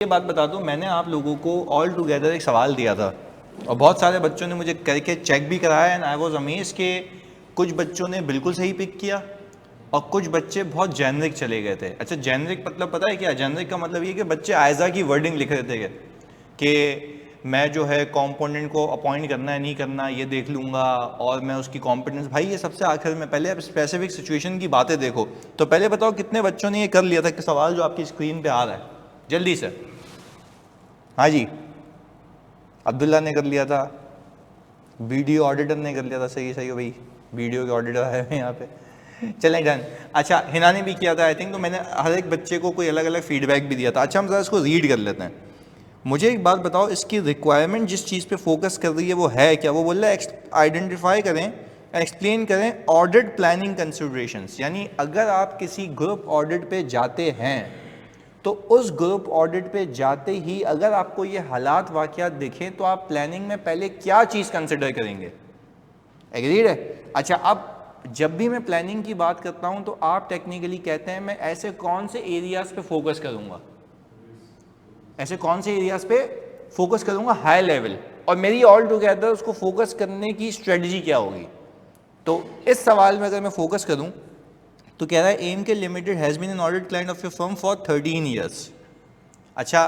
ये बात बता दूं, मैंने आप लोगों को ऑल टुगेदर एक सवाल दिया था और बहुत सारे बच्चों ने मुझे करके चेक भी कराया एंड आई वाज अमेज्ड कि कुछ बच्चों ने बिल्कुल सही पिक किया और कुछ बच्चे बहुत जेनरिक चले गए थे। अच्छा, जेनरिक मतलब पता है क्या? जेनरिक का मतलब ये कि बच्चे आयजा की वर्डिंग लिख रहे थे कि मैं जो है कंपोनेंट को अपॉइंट करना है नहीं करना ये देख लूँगा और मैं उसकी कॉम्पिटेंस। भाई ये सबसे आखिर में, पहले आप स्पेसिफिक सिचुएशन की बातें देखो। तो पहले बताओ कितने बच्चों ने ये कर लिया था कि सवाल जो आपकी स्क्रीन पे आ रहा है, जल्दी से। हाँ जी, अब्दुल्ला ने कर लिया था, वीडियो ऑडिटर ने कर लिया था। सही सही हो भाई, वीडियो के ऑडिटर आए हैं यहाँ पे। चलें डन। अच्छा, हिना ने भी किया था आई थिंक। तो मैंने हर एक बच्चे को कोई अलग अलग फीडबैक भी दिया था। अच्छा, हम ज़रा इसको रीड कर लेते हैं। मुझे एक बात बताओ, इसकी रिक्वायरमेंट जिस चीज़ पे फोकस कर रही है वो है क्या? वो बोल रहा है आइडेंटिफाई करें, एक्सप्लेन करें ऑडिट प्लानिंग कंसिडरेशंस। यानी अगर आप किसी ग्रुप ऑडिट पे जाते हैं तो उस ग्रुप ऑडिट पे जाते ही अगर आपको ये हालात वाक़यात दिखें तो आप प्लानिंग में पहले क्या चीज़ कंसिडर करेंगे? एग्रीड है? अच्छा, अब जब भी मैं प्लानिंग की बात करता हूं तो आप टेक्निकली कहते हैं मैं ऐसे कौन से एरियाज पे फोकस करूंगा, ऐसे कौन से एरियाज पे फोकस करूंगा हाई लेवल, और मेरी ऑल टुगेदर उसको फोकस करने की स्ट्रेटजी क्या होगी। तो इस सवाल में अगर मैं फोकस करूं तो कह रहा है M K limited has been an audit client of your firm for 13 years. अच्छा,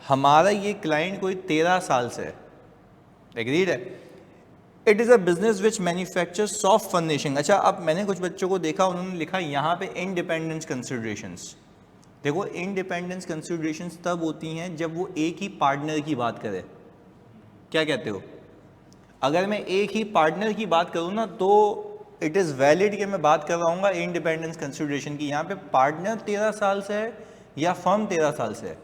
हमारा ये क्लाइंट कोई 13 साल से है। एग्रीड है? It is a business which manufacture soft furnishing. अच्छा, अब मैंने कुछ बच्चों को देखा, उन्होंने लिखा यहाँ पे इंडिपेंडेंस कंसिडरेशंस। देखो, इंडिपेंडेंस कंसिडरेशंस तब होती हैं जब वो एक ही पार्टनर की बात करे। क्या कहते हो? अगर मैं एक ही पार्टनर की बात करूँ ना तो इट इज़ वैलिड कि मैं बात कर रहा हूँ इंडिपेंडेंस कंसिडरेशन की। यहाँ पे पार्टनर 13 साल से है या फर्म 13 साल से है।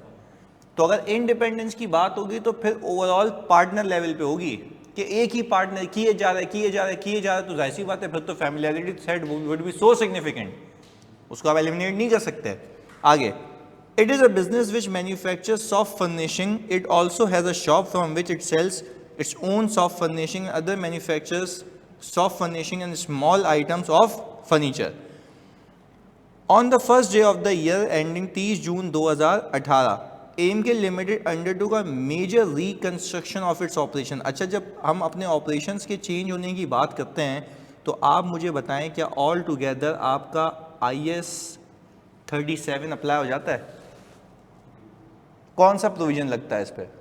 तो अगर इंडिपेंडेंस की बात होगी तो फिर ओवरऑल पार्टनर लेवल पे होगी कि एक ही पार्टनर किए जा रहा है, तो जाहिर सी बात है फिर तो familiarity set would be so significant, उसको आप एलिमिनेट नहीं कर सकते। आगे, it is a business which manufacture soft furnishing, it also has a shop from which it sells its own soft furnishing and other manufacturers soft furnishing and small items of furniture. On the first day of the year ending 30 June 2018, AMK Limited undertook a major reconstruction of its operation. अच्छा, जब हम अपने operations के change होने की बात करते हैं तो आप मुझे बताएं क्या ऑल टुगेदर आपका IS 37 अप्लाई हो जाता है? कौन सा प्रोविजन लगता है इस पर?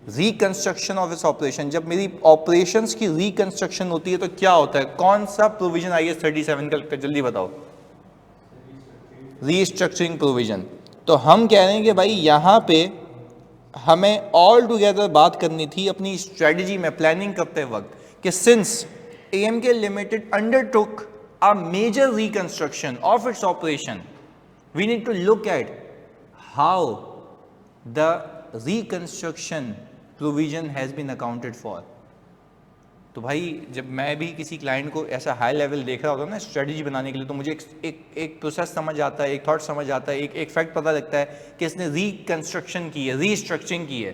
रिकंस्ट्रक्शन ऑफ इस ऑपरेशन। जब मेरी ऑपरेशंस की रिकंस्ट्रक्शन होती है तो क्या होता है? कौन सा प्रोविजन IS 37 का लगता है? जल्दी बताओ। Restructuring provision. तो हम कह रहे हैं कि भाई यहाँ पे हमें ऑल टुगेदर बात करनी थी अपनी स्ट्रेटजी में प्लानिंग करते वक्त कि since AMK limited undertook a major reconstruction of its operation, we need to look at how the reconstruction provision has been accounted for. तो भाई जब मैं भी किसी क्लाइंट को ऐसा हाई लेवल देख रहा होता है ना स्ट्रेटजी बनाने के लिए, तो मुझे एक प्रोसेस समझ आता है, एक थॉट समझ आता है, एक फैक्ट पता लगता है कि इसने रिकंस्ट्रक्शन की है, रीस्ट्रक्चरिंग की है।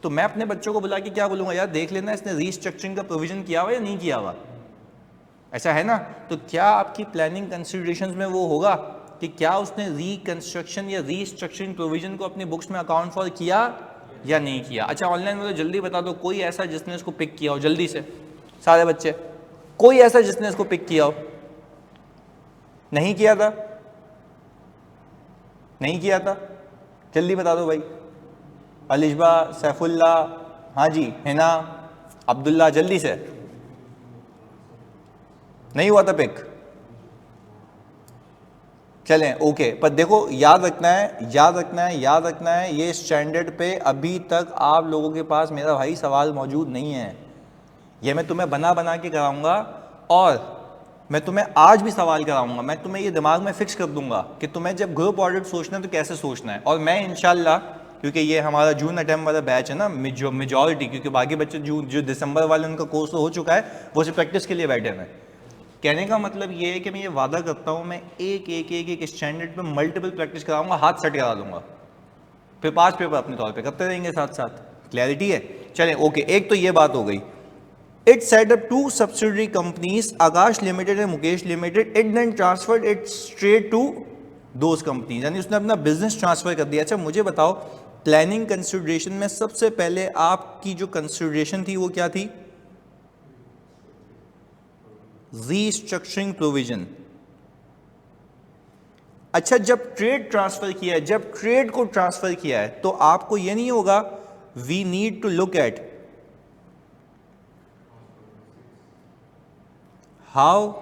तो मैं अपने बच्चों को बुला के क्या बोलूँगा, यार देख लेना इसने रीस्ट्रक्चरिंग का प्रोविजन किया हुआ या नहीं किया हुआ। ऐसा है ना? तो क्या आपकी प्लानिंग कंसिडरेशंस में वो होगा कि क्या उसने रिकंस्ट्रक्शन या रीस्ट्रक्चरिंग प्रोविजन को अपनी बुक्स में अकाउंट फॉर किया या नहीं किया? अच्छा, ऑनलाइन में तो जल्दी बता दो कोई ऐसा जिसने इसको पिक किया हो, जल्दी से सारे बच्चे, कोई ऐसा जिसने इसको पिक किया हो? नहीं किया था? नहीं किया था? जल्दी बता दो भाई। अलिशबा, सैफुल्ला, हाँ जी, हिना, अब्दुल्ला, जल्दी से। नहीं हुआ था पिक? चलें ओके। पर देखो याद रखना है ये स्टैंडर्ड पे अभी तक आप लोगों के पास मेरा भाई सवाल मौजूद नहीं है। ये मैं तुम्हें बना के कराऊंगा और मैं तुम्हें आज भी सवाल कराऊंगा। मैं तुम्हें ये दिमाग में फिक्स कर दूंगा कि तुम्हें जब ग्रुप ऑडिट सोचना है तो कैसे सोचना है। और मैं इंशाल्लाह, क्योंकि ये हमारा जून अटेम्प्ट वाला बैच है ना, मेजॉरिटी, क्योंकि बाकी बच्चे जो दिसंबर वाले उनका कोर्स तो हो चुका है, वो सिर्फ प्रैक्टिस के लिए बैठे हैं। कहने का मतलब ये है कि मैं ये वादा करता हूँ मैं एक स्टैंडर्ड पे मल्टीपल प्रैक्टिस कराऊंगा, हाथ सेट करा दूंगा, फिर 5 पेपर अपने तौर पे करते रहेंगे साथ साथ। क्लैरिटी है? चलें ओके, एक तो ये बात हो गई। It set up 2 subsidiary companies, Akash Limited and Mukesh Limited. It then transferred it straight to those companies, यानी उसने अपना बिजनेस ट्रांसफर कर दिया। अच्छा मुझे बताओ, प्लानिंग कंसिडरेशन में सबसे पहले आपकी जो कंसिडरेशन थी वो क्या थी? Restructuring provision. अच्छा जब ट्रेड ट्रांसफर किया है, जब ट्रेड को ट्रांसफर किया है, तो आपको ये नहीं होगा we need to look at how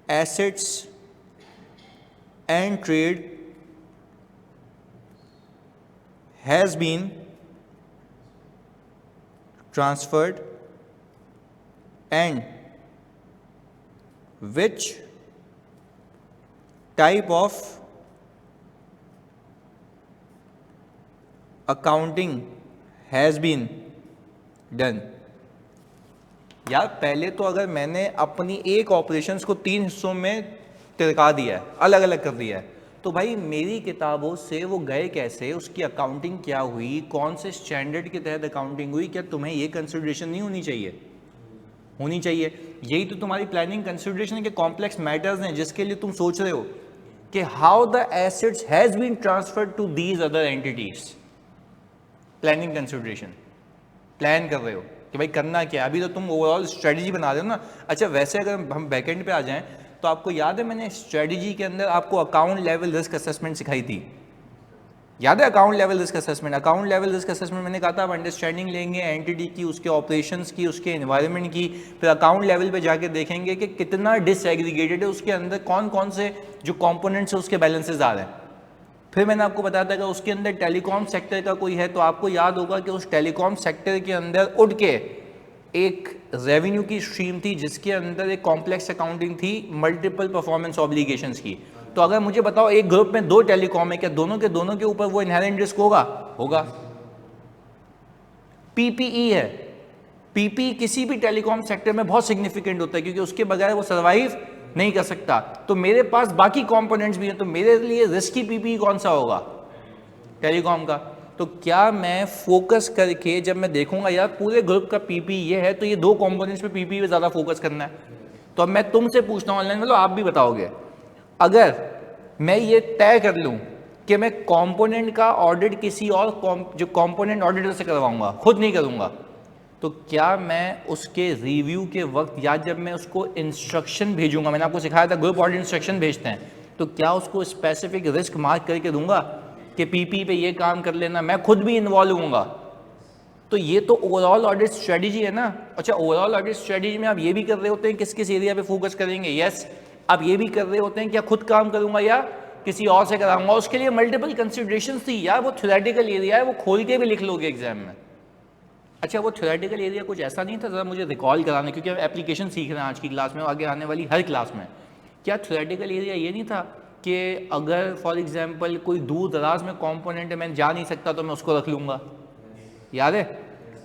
assets and trade has been transferred and which type of accounting has been done। यार पहले तो अगर मैंने अपनी एक ऑपरेशंस को 3 हिस्सों में तिरका दिया है, अलग अलग कर दिया है, तो भाई मेरी किताबों से वो गए कैसे, उसकी अकाउंटिंग क्या हुई, कौन से स्टैंडर्ड के तहत अकाउंटिंग हुई, क्या तुम्हें ये कंसिडरेशन नहीं होनी चाहिए? होनी चाहिए। यही तो तुम्हारी प्लानिंग कंसिडरेशन के कॉम्प्लेक्स मैटर्स हैं, जिसके लिए तुम सोच रहे हो कि how the assets has been transferred to these other entities. Planning consideration plan कर रहे हो कि भाई करना क्या है, अभी तो तुम ओवरऑल स्ट्रेटजी बना रहे हो ना। अच्छा वैसे अगर हम बैकएंड पे आ जाएं तो आपको याद है मैंने स्ट्रेटजी के अंदर आपको अकाउंट लेवल रिस्क असेसमेंट सिखाई थी, याद है? Account level risk assessment, account level risk assessment मैंने कहा था आप अंडरस्टैंडिंग लेंगे एंटिटी की, उसके ऑपरेशंस की, उसके एनवायरनमेंट की, फिर अकाउंट लेवल पे जाके देखेंगे कि कितना डिसएग्रीगेटेड है, उसके अंदर कौन कौन से जो कंपोनेंट्स है उसके बैलेंसेस आ रहे हैं। फिर मैंने आपको बताया था कि उसके अंदर टेलीकॉम सेक्टर का कोई है, तो आपको याद होगा कि उस टेलीकॉम सेक्टर के अंदर उठ के एक रेवेन्यू की स्ट्रीम थी जिसके अंदर एक कॉम्प्लेक्स अकाउंटिंग थी मल्टीपल परफॉर्मेंस ऑब्लिगेशंस की। तो अगर मुझे बताओ एक ग्रुप में 2 टेलीकॉम है, क्या दोनों के ऊपर वो इनहेरेंट रिस्क होगा? होगा। पीपीई है, पीपी किसी भी टेलीकॉम सेक्टर में बहुत सिग्निफिकेंट होता है क्योंकि उसके बगैर वो सर्वाइव नहीं कर सकता। तो मेरे पास बाकी कंपोनेंट्स भी हैं, तो मेरे लिए रिस्की पीपी कौन सा होगा? टेलीकॉम का। तो क्या मैं फोकस करके जब मैं देखूंगा यार पूरे ग्रुप का पीपी ये है, तो ये 2 कंपोनेंट्स पे पीपी पे ज्यादा फोकस करना है। तो अब मैं तुमसे पूछता हूं ऑनलाइन, मतलब आप भी बताओगे, अगर मैं ये तय कर लूं कि मैं कंपोनेंट का ऑडिट किसी और जो कंपोनेंट ऑडिटर से करवाऊंगा, खुद नहीं करूंगा, तो क्या मैं उसके रिव्यू के वक्त या जब मैं उसको इंस्ट्रक्शन भेजूंगा, मैंने आपको सिखाया था ग्रुप ऑडिट इंस्ट्रक्शन भेजते हैं, तो क्या उसको स्पेसिफिक रिस्क मार्क करके दूंगा कि पीपी पे ये काम कर लेना, मैं खुद भी इन्वॉल्व होऊंगा? तो ये तो ओवरऑल ऑडिट स्ट्रेटजी है ना। अच्छा ओवरऑल ऑडिट स्ट्रेटजी में आप ये भी कर रहे होते हैं किस किस एरिया पे फोकस करेंगे, यस आप ये भी कर रहे होते हैं क्या खुद काम करूंगा या किसी और से कराऊंगा। उसके लिए मल्टीपल कंसिडरेशंस थी यार, वो थ्योरेटिकल एरिया है, वो खोल के भी लिख लोगे एग्जाम में। अच्छा वो थ्योरेटिकल एरिया कुछ ऐसा नहीं था, ज़रा मुझे रिकॉल कराना, क्योंकि हम एप्लीकेशन सीख रहे हैं आज की क्लास में, आगे आने वाली हर क्लास में। क्या थ्योरेटिकल एरिया ये नहीं था कि अगर फॉर एग्जांपल कोई दूर दराज में कंपोनेंट है, मैं जा नहीं सकता तो मैं उसको रख लूँगा, याद है?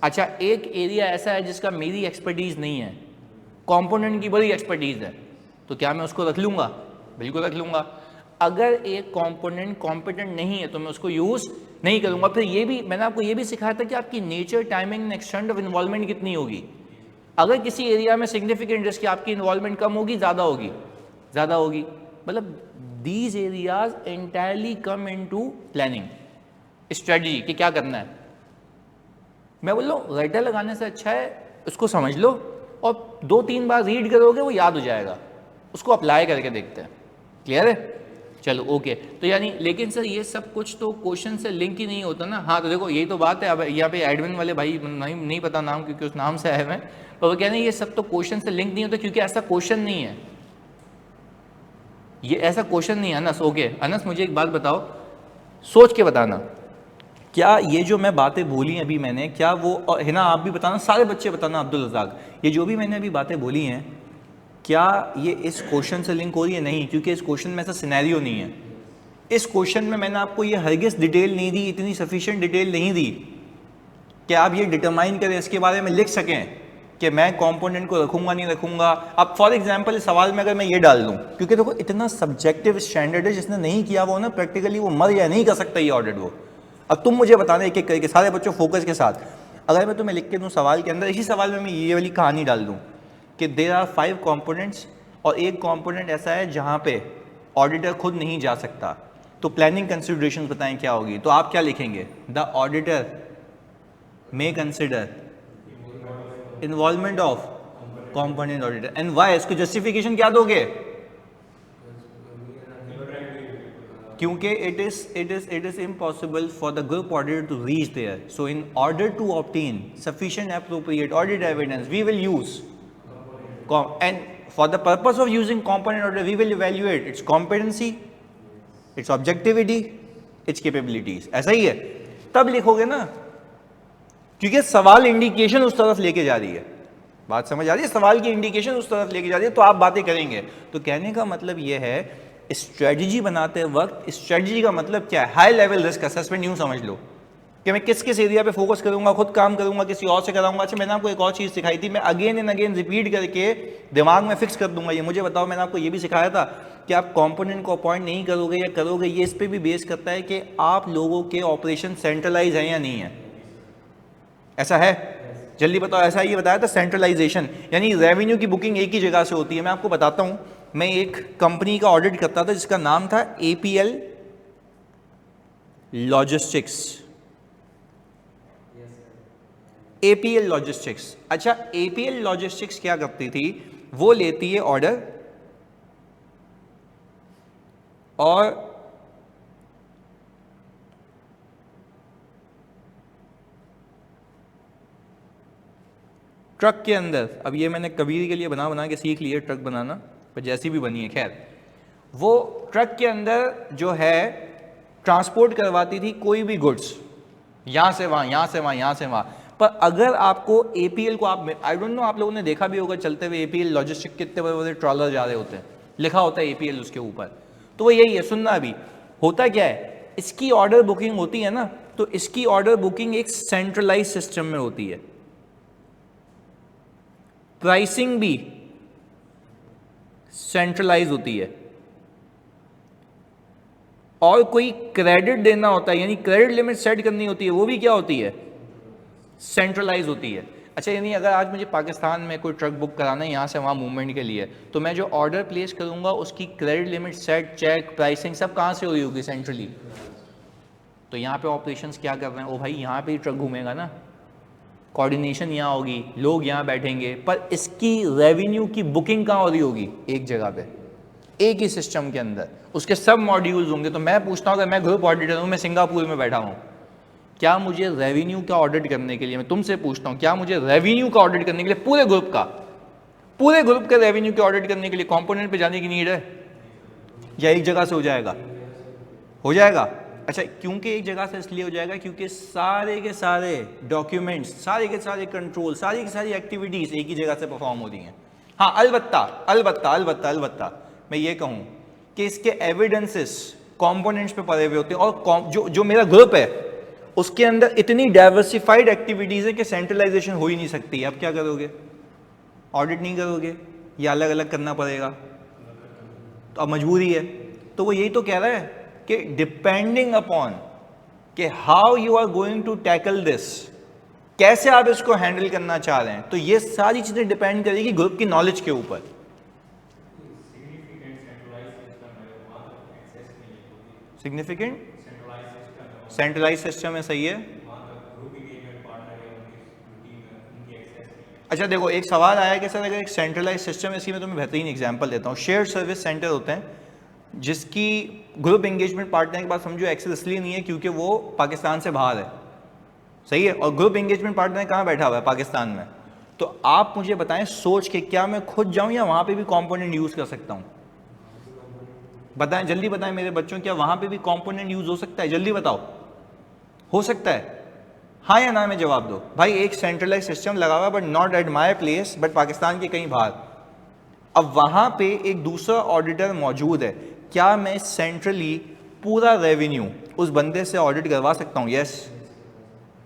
अच्छा एक एरिया ऐसा है जिसका मेरी एक्सपर्टीज़ नहीं है, कंपोनेंट की बड़ी एक्सपर्टीज़ है, तो क्या मैं उसको रख लूँगा? बिल्कुल रख लूँगा। अगर एक कंपोनेंट कॉम्पिटेंट नहीं है तो मैं उसको यूज़ नहीं करूँगा। फिर ये भी मैंने आपको ये भी सिखाया था कि आपकी nature, timing and extent of involvement कितनी होगी। अगर किसी एरिया में सिग्निफिकेंट रिस्क आपकी इन्वॉल्वमेंट कम होगी, ज़्यादा होगी, ज़्यादा होगी, मतलब these areas entirely come into planning strategy कि क्या करना है। मैं बोल रहा हूँ राइटर लगाने से अच्छा है उसको समझ लो और 2-3 बार रीड करोगे वो याद हो जाएगा, उसको अप्लाई करके देखते हैं। क्लियर है? चलो ओके। तो यानी लेकिन सर ये सब कुछ तो क्वेश्चन से लिंक ही नहीं होता ना। हाँ तो देखो यही तो बात है। अब यहाँ पे एडमिन वाले भाई नहीं पता नाम क्योंकि उस नाम से आए हुए हैं, पर वो कह रहे हैं ये सब तो क्वेश्चन से लिंक नहीं होता क्योंकि ऐसा क्वेश्चन नहीं है, ये ऐसा क्वेश्चन नहीं है। अनस ओके, अनस मुझे एक बात बताओ, सोच के बताना, क्या ये जो मैं बातें बोली अभी मैंने, क्या वो है ना, आप भी बताना, सारे बच्चे बताना, अब्दुल रज़ाक, ये जो भी मैंने अभी बातें बोली हैं क्या ये इस क्वेश्चन से लिंक हो रही है? नहीं, क्योंकि इस क्वेश्चन में ऐसा सिनेरियो नहीं है। इस क्वेश्चन में मैंने आपको ये हरगिज़ डिटेल नहीं दी, इतनी सफिशिएंट डिटेल नहीं दी कि आप ये डिटरमाइन करें, इसके बारे में लिख सकें कि मैं कंपोनेंट को रखूंगा नहीं रखूंगा। अब फॉर एग्जांपल इस सवाल में अगर मैं ये डाल दूं, क्योंकि देखो इतना सब्जेक्टिव स्टैंडर्ड है, जिसने नहीं किया वो ना प्रैक्टिकली वो मर या नहीं कर सकता ये ऑडिट वो। अब तुम मुझे बताना एक एक करके, सारे बच्चों फोकस के साथ, अगर मैं तुम्हें लिख के दूँ सवाल के अंदर, इसी सवाल में मैं ये वाली कहानी डाल दूँ कि देयर आर 5 कंपोनेंट्स और एक कंपोनेंट ऐसा है जहाँ पे ऑडिटर खुद नहीं जा सकता, तो प्लानिंग कंसिडरेशन बताएं क्या होगी। तो आप क्या लिखेंगे, the auditor may consider involvement of component auditor and why, इसको जस्टिफिकेशन क्या दोगे, क्योंकि it is impossible for the group auditor to reach there, so in order to obtain sufficient appropriate audit evidence we will use and for the purpose of using component auditor we will evaluate its competency, its objectivity, its capabilities. ऐसा ही है, तब लिखोगे ना, क्योंकि सवाल indication उस तरफ लेके जा रही है, बात समझ आ रही है, सवाल की इंडिकेशन उस तरफ लेके जा रही है, तो आप बातें करेंगे। तो कहने का मतलब यह है स्ट्रेटजी बनाते वक्त, स्ट्रेटजी का मतलब क्या है, हाई लेवल रिस्क असेसमेंट यूं समझ लो कि मैं किस किस एरिया पे फोकस करूंगा, खुद काम करूंगा, किसी और से कराऊंगा। अच्छा मैंने आपको एक और चीज़ सिखाई थी, मैं अगेन एंड अगेन रिपीट करके दिमाग में फिक्स कर दूंगा ये। मुझे बताओ, मैंने आपको ये भी सिखाया था कि आप कंपोनेंट को अपॉइंट नहीं करोगे या करोगे, ये इस पर भी बेस करता है कि आप लोगों के ऑपरेशन सेंट्रलाइज है या नहीं है। ऐसा है, जल्दी बताओ। ऐसा ही बताया था, सेंट्रलाइजेशन यानी रेवेन्यू की बुकिंग एक ही जगह से होती है। मैं आपको बताता हूं, मैं एक कंपनी का ऑडिट करता था जिसका नाम था एपीएल लॉजिस्टिक्स। एपीएल लॉजिस्टिक्स, अच्छा एपीएल लॉजिस्टिक्स क्या करती थी, वो लेती है ऑर्डर और ट्रक के अंदर, अब ये मैंने कबीर के लिए बना के सीख लिया ट्रक बनाना, पर जैसी भी बनी है खैर, वो ट्रक के अंदर जो है ट्रांसपोर्ट करवाती थी कोई भी गुड्स, यहां से वहां, यहां से वहां, यहां से वहां। पर अगर आपको एपीएल को, आप आई डोंट नो आप लोगों ने देखा भी होगा चलते हुए एपीएल लॉजिस्टिक, कितने बड़े बड़े ट्रॉलर जा रहे होते हैं, लिखा होता है एपीएल उसके ऊपर। तो वो यही है, सुनना भी होता क्या है, इसकी ऑर्डर बुकिंग होती है ना, तो इसकी ऑर्डर बुकिंग एक सेंट्रलाइज सिस्टम में होती है, प्राइसिंग भी सेंट्रलाइज होती है, और कोई क्रेडिट देना होता है यानी क्रेडिट लिमिट सेट करनी होती है, वो भी क्या होती है, सेंट्रलाइज होती है। अच्छा यानी अगर आज मुझे पाकिस्तान में कोई ट्रक बुक कराना है यहाँ से वहाँ मूवमेंट के लिए, तो मैं जो ऑर्डर प्लेस करूँगा उसकी credit limit set, check, pricing सब कहाँ से हो रही होगी, सेंट्रली। तो यहाँ पे ऑपरेशंस क्या कर रहे हैं, ओ भाई यहाँ पे ही ट्रक घूमेगा ना, कोऑर्डिनेशन यहाँ होगी, लोग यहाँ बैठेंगे, पर इसकी रेवेन्यू की बुकिंग कहाँ हो रही होगी, एक जगह पे, एक ही सिस्टम के अंदर, उसके सब मॉड्यूल्स होंगे। तो मैं पूछता हूँ, अगर मैं ग्रुप ऑडिटर हूँ, मैं सिंगापुर में बैठा हूँ, क्या मुझे रेवेन्यू का ऑडिट करने के लिए, मैं तुमसे पूछता हूँ, क्या मुझे रेवेन्यू का ऑडिट करने के लिए पूरे ग्रुप का रेवेन्यू के ऑडिट करने के लिए कंपोनेंट पे जाने की नीड है, या एक जगह से हो जाएगा? हो जाएगा। अच्छा क्योंकि एक जगह से इसलिए हो जाएगा क्योंकि सारे के सारे डॉक्यूमेंट्स, सारे के सारे कंट्रोल, सारी की सारी एक्टिविटीज एक ही जगह से परफॉर्म हो रही हैं। हाँ अलबत्ता मैं ये कहूँ कि इसके एविडेंसेस कंपोनेंट्स पे पड़े हुए होते हैं, और जो मेरा ग्रुप है उसके अंदर इतनी डाइवर्सिफाइड एक्टिविटीज है कि सेंट्रलाइजेशन हो ही नहीं सकती। अब क्या करोगे, ऑडिट नहीं करोगे या अलग अलग करना पड़ेगा, तो अब मजबूरी है। तो वो यही तो कह रहा है कि डिपेंडिंग अपॉन कि how you are going to tackle this, कैसे आप इसको हैंडल करना चाह रहे हैं, तो ये सारी चीजें डिपेंड करेगी ग्रुप की नॉलेज के ऊपर। सिग्निफिकेंट सेंट्रलाइज सिस्टम है, सही है। अच्छा देखो एक सवाल आया कि सर अगर एक सेंट्रलाइज सिस्टम है, इसकी मैं तुम्हें बेहतरीन एग्जांपल देता हूँ। शेयर्ड सर्विस सेंटर होते हैं जिसकी ग्रुप एंगेजमेंट पार्टनर के पास समझो एक्सेस इसलिए नहीं है क्योंकि वो पाकिस्तान से बाहर है, सही है, और ग्रुप एंगेजमेंट पार्टनर कहाँ बैठा हुआ है, पाकिस्तान में। तो आप मुझे बताएं सोच के, क्या मैं खुद जाऊं या वहां पे भी कंपोनेंट यूज कर सकता हूं? बताएं, जल्दी बताएं मेरे बच्चों, क्या वहां पे भी कंपोनेंट यूज हो सकता है? जल्दी बताओ, हो सकता है? हाँ या ना में जवाब दो। भाई एक सेंट्रलाइज सिस्टम लगा हुआ but not at my place, but Pakistan के कहीं बाहर। अब वहां पे एक दूसरा ऑडिटर मौजूद है, क्या मैं सेंट्रली पूरा रेवेन्यू उस बंदे से ऑडिट करवा सकता हूँ? यस।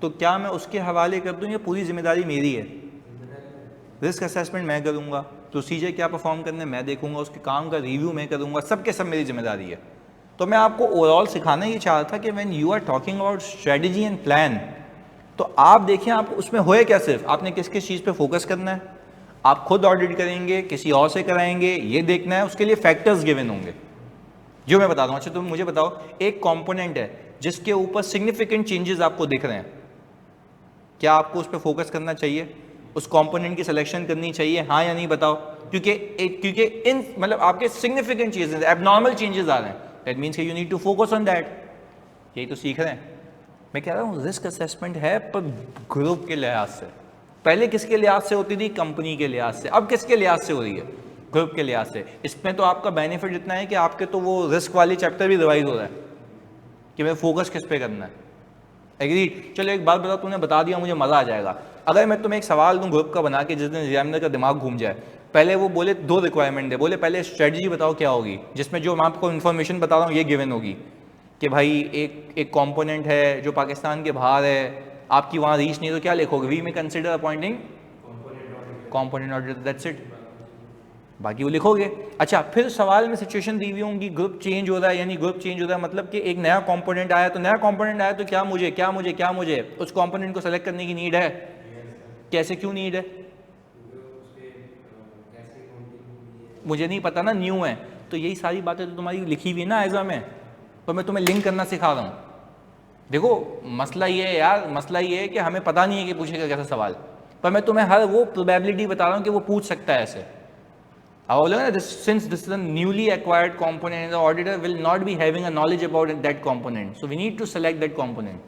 तो क्या मैं उसके हवाले कर दूँ या पूरी जिम्मेदारी मेरी है? रिस्क असेसमेंट मैं करूँगा, प्रोसीजर क्या परफॉर्म करने मैं देखूंगा, उसके काम का रिव्यू मैं करूँगा, सब के सब मेरी जिम्मेदारी है। तो मैं आपको ओवरऑल सिखाना ये चाह रहा था कि when you are talking about strategy and plan, तो आप देखिए आप उसमें होए क्या, सिर्फ आपने किस किस चीज़ पे फोकस करना है। आप खुद ऑडिट करेंगे, किसी और से कराएंगे, ये देखना है, उसके लिए फैक्टर्स गिवन होंगे। जो मैं बता रहा हूँ। अच्छा तुम मुझे बताओ, एक कंपोनेंट है जिसके ऊपर सिग्निफिकेंट चेंजेस आपको दिख रहे हैं, क्या आपको उस पर फोकस करना चाहिए, उस कंपोनेंट की सिलेक्शन करनी चाहिए, हाँ या नहीं बताओ? क्योंकि इन मतलब आपके सिग्निफिकेंट चेंजेस, एबनॉर्मल चेंजेस आ रहे हैं, that means you need to focus on that. यही तो सीख रहे हैं। मैं कह रहा हूँ रिस्क असेसमेंट है पर ग्रुप के लिहाज से। पहले किसके लिहाज से होती थी? कंपनी के लिहाज से। अब किसके लिहाज से हो रही है? ग्रुप के लिहाज से। इसमें तो आपका बेनिफिट इतना है कि आपके तो वो रिस्क वाली चैप्टर भी रिवाइज हो रहा है कि मैं फोकस किस पे करना है। एग्री? चलो एक बात बताओ, तूने बता दिया, मुझे मज़ा आ जाएगा। अगर मैं तुम्हें एक सवाल दूं ग्रुप का बना के, जिस दिन एग्जामिनर का दिमाग घूम जाए, पहले वो बोले दो रिक्वायरमेंट दे, बोले पहले स्ट्रेटजी बताओ क्या होगी, जिसमें जो मैं आपको इन्फॉर्मेशन बता रहा हूँ ये गिवन होगी कि भाई एक कंपोनेंट है जो पाकिस्तान के बाहर है, आपकी वहाँ रीच नहीं, तो क्या लिखोगे? वी में consider appointing component auditor, that's it, बाकी वो लिखोगे। अच्छा, फिर सवाल में सिचुएशन दी हुई होंगी, ग्रुप चेंज हो रहा है, यानी ग्रुप चेंज हो रहा है मतलब कि एक नया कंपोनेंट आया, तो नया कंपोनेंट आया तो क्या मुझे उस कंपोनेंट को सेलेक्ट करने की नीड है? कैसे, क्यों नीड है? मुझे नहीं पता ना, न्यू है। तो यही सारी बातें तो तुम्हारी लिखी हुई है ना एग्जाम में, पर मैं तुम्हें लिंक करना सिखा रहा हूँ। देखो मसला ये है यार, मसला ये है कि हमें पता नहीं है कि पूछेगा कैसा सवाल, पर मैं तुम्हें हर वो प्रोबेबिलिटी बता रहा हूँ कि वो पूछ सकता है ऐसे। अब बोलोगे ना, since this is a newly acquired component, the auditor will not be having a knowledge about that component, so we need to select that component।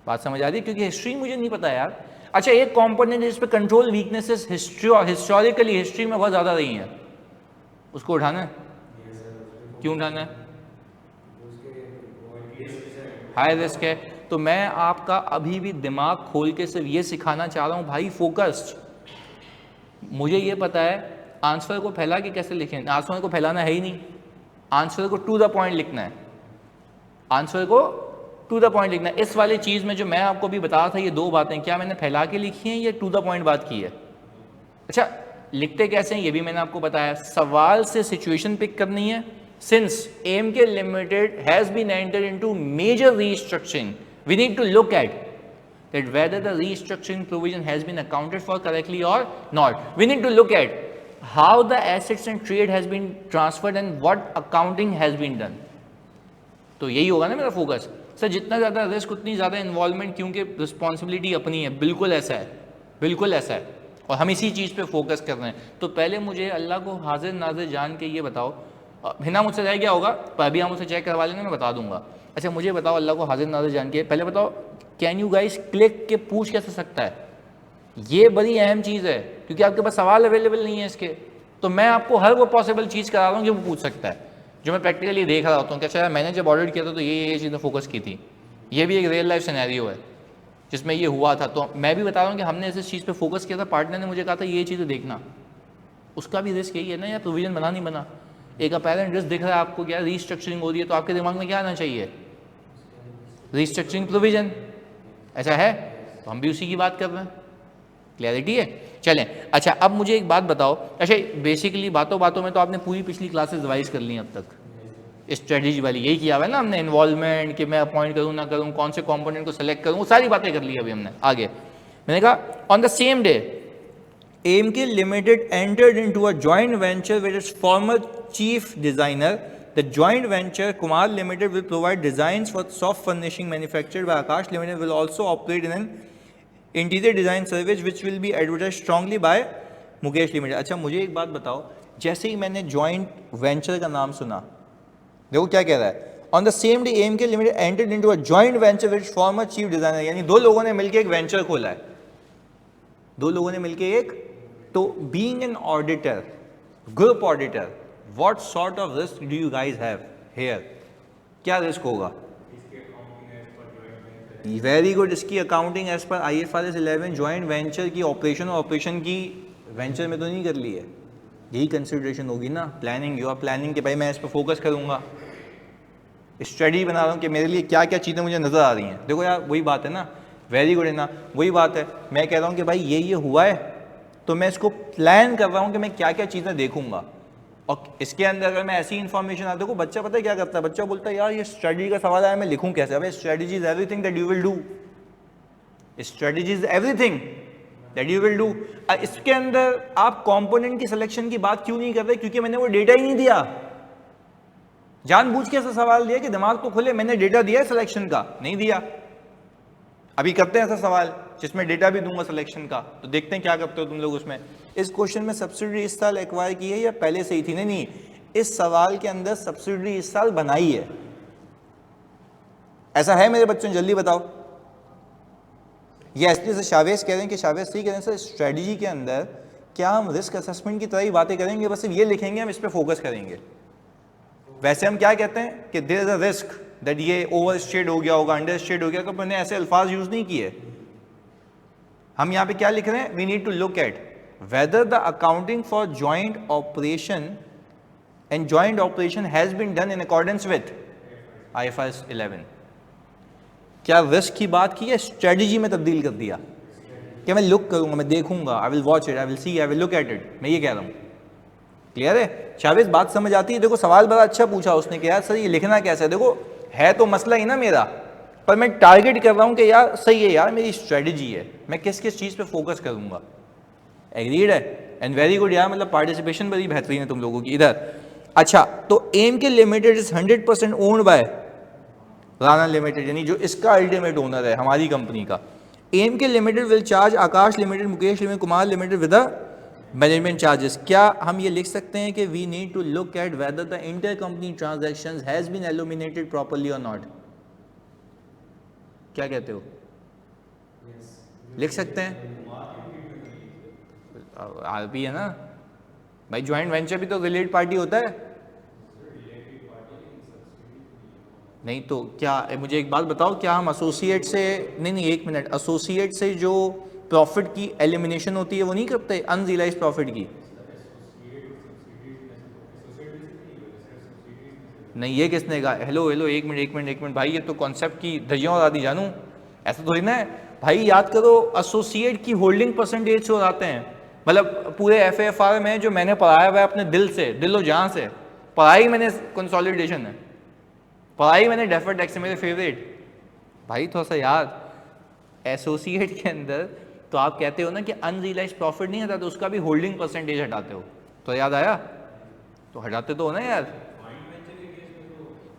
बात समझ आ रही है? क्योंकि हिस्ट्री मुझे नहीं पता यार। अच्छा, एक कंपोनेंट जिस पे कंट्रोल वीकनेसेस हिस्टोरिकली हिस्ट्री में बहुत ज़्यादा रही हैं, उसको उठाना है? क्यों उठाना है? हाई रिस्क है। तो मैं आपका अभी भी दिमाग खोल के सिर्फ ये सिखाना चाह रहा हूँ भाई, फोकस्ड। मुझे ये पता है आंसर को फैला के कैसे लिखें, आंसर को फैलाना है ही नहीं, आंसर को टू द पॉइंट लिखना है, आंसर को टू द पॉइंट लिखना है। इस वाली चीज़ में जो मैं आपको भी बता रहा था, ये दो बातें क्या मैंने फैला के लिखी हैं या टू द पॉइंट बात की है? अच्छा, लिखते कैसे हैं ये भी मैंने आपको बताया। सवाल से सिचुएशन पिक करनी है। Since AMK Limited has been entered into major restructuring, we need to look at that whether the restructuring provision has been accounted for correctly or not. We need to look at how the assets and trade has been transferred and what accounting has been done. तो यही होगा ना मेरा focus. Sir जितना ज़्यादा risk उतनी ज़्यादा involvement, क्योंकि रिस्पॉन्सिबिलिटी अपनी है। बिल्कुल ऐसा है, बिल्कुल ऐसा है, और हम इसी चीज़ पे फोकस कर रहे हैं। तो पहले मुझे अल्लाह को हाजिर नाजिर जान के ये बताओ, हिना मुझसे रह गया होगा पर अभी हम उसे चेक करवा लेना, मैं बता दूंगा। अच्छा मुझे बताओ, अल्लाह को हाजिर नाजिर जान के पहले बताओ, कैन यू गाइस क्लिक के पूछ कैसे सकता है? ये बड़ी अहम चीज़ है, क्योंकि आपके पास सवाल अवेलेबल नहीं है इसके। तो मैं आपको हर वो पॉसिबल चीज़ करा रहा हूँ कि वो पूछ सकता है, जो मैं प्रैक्टिकली देख रहा होता हूँ कि अच्छा मैंने जब ऑडिट किया था तो ये चीज़ें फोकस की थी। ये भी एक रियल लाइफ सिनेरियो है जिसमें ये हुआ था। तो मैं भी बता रहा हूँ कि हमने इस चीज़ पर फोकस किया था, पार्टनर ने मुझे कहा था ये चीज़ें देखना। उसका भी रिस्क यही है ना यार, प्रोविजन बना नहीं बना। एक अपेरेंट रिस्क दिख रहा है आपको, क्या रीस्ट्रक्चरिंग हो रही है, तो आपके दिमाग में क्या आना चाहिए? Restructuring provision. ऐसा है तो हम भी उसी की बात कर रहे हैं। क्लैरिटी है? चलें। अच्छा अब मुझे एक बात बताओ। अच्छा बेसिकली बातों बातों में तो आपने पूरी पिछली क्लासेस रिवाइज कर ली हैं अब तक, स्ट्रेटजी वाली यही किया हुआ है ना हमने, इन्वॉल्वमेंट कि मैं अपॉइंट करूँ ना करूँ, कौन से कॉम्पोनेंट को सेलेक्ट करूँ, वो सारी बातें कर ली अभी हमने। आगे मैंने कहा on the same day AMK Limited entered into a joint venture with its former chief designer. The joint venture, Kumar Limited, will provide designs for soft furnishing manufactured by Akash Limited, will also operate in an interior design service which will be advertised strongly by Mukesh Limited. अच्छा मुझे एक बात बताओ, जैसे ही मैंने joint venture का नाम सुना, देखो क्या कह रहा है, on the same day AMK Limited entered into a joint venture with its former chief designer, यानी दो लोगों ने मिलकर एक वेंचर खोला है, दो लोगों ने मिलकर एक। तो being an auditor, group auditor, what sort of risk do you guys have here? क्या रिस्क होगा? वेरी गुड, इसकी accounting as per IFRS 11 joint venture की ऑपरेशन की वेंचर में तो नहीं कर ली है, यही कंसिडरेशन होगी ना। प्लानिंग, यू आर प्लानिंग कि भाई मैं इस पर फोकस करूंगा, स्टडी बना रहा हूँ कि मेरे लिए क्या क्या चीज़ें मुझे नज़र आ रही हैं। देखो यार वही बात है ना, वेरी गुड है ना, वही बात है। मैं कह रहा हूँ कि भाई ये हुआ है तो मैं इसको प्लान कर रहा हूँ कि मैं क्या क्या चीज़ें देखूंगा, और इसके अंदर अगर मैं ऐसी इन्फॉर्मेशन आता हूँ, बच्चा पता है क्या करता है, बच्चा बोलता है यार ये स्ट्रेटजी का सवाल आया मैं लिखूँ कैसे? अबे strategy is everything that you will do, strategy is everything that you will do. इसके अंदर आप कंपोनेंट की सिलेक्शन की बात क्यों नहीं कर रहे? क्योंकि मैंने वो डेटा ही नहीं दिया। जानबूझ के ऐसा सवाल दिया कि दिमाग तो खुले, मैंने डेटा दिया है सिलेक्शन का, नहीं दिया। अभी करते हैं ऐसा सवाल जिसमें डेटा भी दूंगा सिलेक्शन का, तो देखते हैं क्या करते हो तुम लोग उसमें। इस क्वेश्चन में सब्सिडी इस साल एक्वायर की है या पहले से ही थी? नहीं, इस सवाल के अंदर सब्सिडी इस साल बनाई है, ऐसा है मेरे बच्चों, जल्दी बताओ। ये इसलिए शावेज कह रहे हैं कि शावेज सही कह रहे हैं सर, स्ट्रेटजी के अंदर क्या हम रिस्क असेसमेंट की तरह ही बातें करेंगे, बस सिर्फ ये लिखेंगे, हम इस पर फोकस करेंगे। वैसे हम क्या कहते हैं कि there is a risk that ये ओवर स्टेड हो गया होगा, अंडर स्टेड हो गया, तो मैंने ऐसे अल्फाज यूज नहीं किए। हम यहाँ पे क्या लिख रहे हैं? We need to look at whether the accounting for joint operation and joint operation has been done in accordance with IFRS 11। क्या रिस्क की बात की है, स्ट्रेटजी में तब्दील कर दिया? क्या मैं लुक करूंगा, मैं देखूंगा, I will watch it, I will see, I will look at it, मैं ये कह रहा हूँ। क्लियर है? शावेज बात समझ आती है? देखो सवाल बड़ा अच्छा पूछा उसने कि यार सर ये लिखना कैसे है। देखो है तो मसला ही ना मेरा, पर मैं टारगेट कर रहा हूँ कि यार सही है यार, मेरी स्ट्रेटजी है, मैं किस किस चीज़ पे फोकस करूँगा। एग्रीड है? एंड वेरी गुड यार, मतलब पार्टिसिपेशन बड़ी बेहतरीन है तुम लोगों की इधर। अच्छा, तो M K limited is 100% owned by Rana limited, यानी जो इसका अल्टीमेट ओनर है हमारी कंपनी का। M K limited will charge Akash limited, Mukesh limited, Kumar limited with management charges. क्या हम ये लिख सकते हैं कि we need to look at whether the inter company transactions has been eliminated properly और नॉट? क्या कहते हो? लिख सकते हैं? आरपी है ना भाई, ज्वाइंट वेंचर भी तो रिलेटेड पार्टी होता है। नहीं तो क्या, मुझे एक बात बताओ, क्या हम एसोसिएट से, नहीं एक मिनट, एसोसिएट से जो प्रॉफिट की एलिमिनेशन होती है वो नहीं करते, अनरियलाइज्ड प्रॉफिट की? नहीं, ये किसने कहा? हेलो एक मिनट भाई, ये तो कॉन्सेप्ट की धज्जियां उड़ा दी जानू, ऐसा थोड़ी ना है भाई। याद करो, एसोसिएट की होल्डिंग परसेंटेज से उड़ाते हैं, मतलब पूरे FAFR में जो मैंने पढ़ाया हुआ है अपने दिल से, दिलो जहां से पढ़ाई मैंने, कंसोलिडेशन है पढ़ाई मैंने, डेफर्ड टैक्स है मेरे फेवरेट भाई। थोड़ा सा याद, एसोसिएट के अंदर तो आप कहते हो ना कि अनरियलाइज प्रॉफिट नहीं हटाते, उसका भी होल्डिंग परसेंटेज हटाते हो, तो याद आया? तो हटाते तो हो ना यार।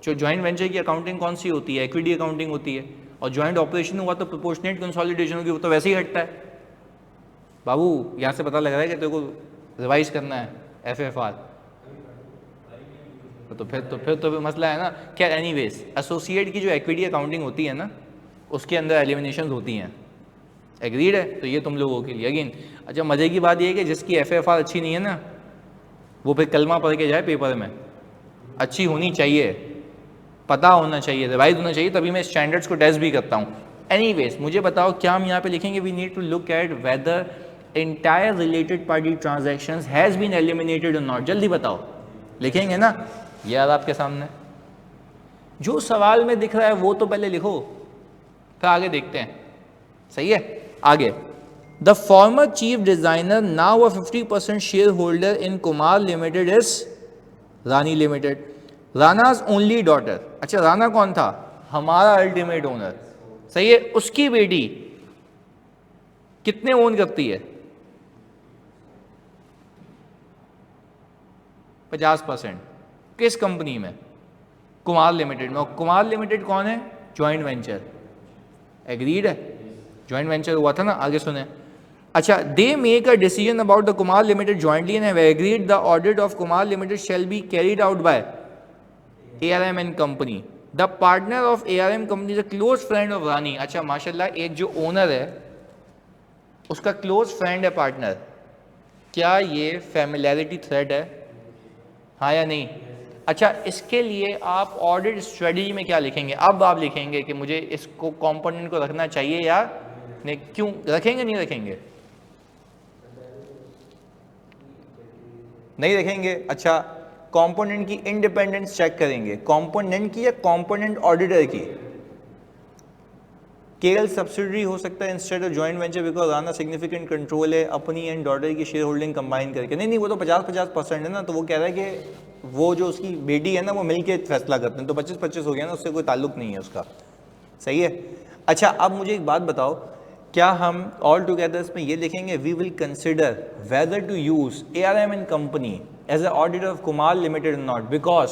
जो ज्वाइंट वेंचर की अकाउंटिंग कौन सी होती है? इक्विटी अकाउंटिंग होती है, और ज्वाइंट ऑपरेशन हुआ तो प्रोपोर्शनेट कंसोलिडेशन होगी, वो तो वैसे ही हटता है। बाबू यहाँ से पता लग रहा है कि तेरे को रिवाइज करना है FAFR, तो फिर मसला है ना। क्या एनीवेज, एसोसिएट की जो इक्विटी अकाउंटिंग होती है ना, उसके अंदर एलिमिनेशन होती हैं। एग्रीड है? तो ये तुम लोगों के लिए अगेन। अच्छा, मज़े की बात ये है कि जिसकी FAFR अच्छी नहीं है ना, वो फिर कलमा पढ़ के जाए पेपर में, अच्छी होनी चाहिए, पता होना चाहिए, रिवाइज होना चाहिए, तभी मैं स्टैंडर्ड्स को टेस्ट भी करता हूँ। एनीवेज, मुझे बताओ क्या हम यहाँ पे लिखेंगे we need to look at whether entire related party transactions has been eliminated और नॉट? जल्दी बताओ, लिखेंगे ना? यार आपके सामने जो सवाल में दिख रहा है वो तो पहले लिखो, फिर आगे देखते हैं। सही है? आगे, the former chief designer now a 50% share holder in Kumar limited is Rani limited, Rana's only daughter. अच्छा, राना कौन था? हमारा अल्टीमेट ओनर। सही है? उसकी बेटी कितने ओन करती है? 50%। किस कंपनी में? कुमार लिमिटेड में। और कुमार लिमिटेड कौन है? Joint venture. एग्रीड है? ज्वाइंट वेंचर हुआ था ना। आगे सुने। अच्छा, they make a decision about the Kumar limited jointly and have agreed the audit of Kumar limited shall be carried out by ARM and company. The partner of ARM company is a close friend of Rani. अच्छा माशाल्लाह, एक जो owner है उसका close friend है partner. क्या ये familiarity thread है? हाँ या नहीं? अच्छा, इसके लिए आप ऑडिट स्ट्रेटजी में क्या लिखेंगे? अब आप लिखेंगे कि मुझे इसको कंपोनेंट को रखना चाहिए या नहीं, क्यों रखेंगे, नहीं रखेंगे? नहीं रखेंगे। अच्छा, कंपोनेंट की इंडिपेंडेंस चेक करेंगे, कंपोनेंट की या कंपोनेंट ऑडिटर की? केवल सब्सिडरी हो सकता है instead of joint venture because Rana significant control है अपनी एंड डॉटर की शेयर होल्डिंग कंबाइन करके। नहीं, वो तो 50-50% है ना, तो वो कह रहा है कि वो जो उसकी बेटी है ना वो मिलके फैसला करते हैं, तो 25-25 हो गया ना, उससे कोई ताल्लुक नहीं है उसका। सही है? अच्छा, अब मुझे एक बात बताओ, क्या हम ऑल टुगेदर इसमें ये लिखेंगे we will consider whether to use ARM and company as a auditor of Kumar limited not because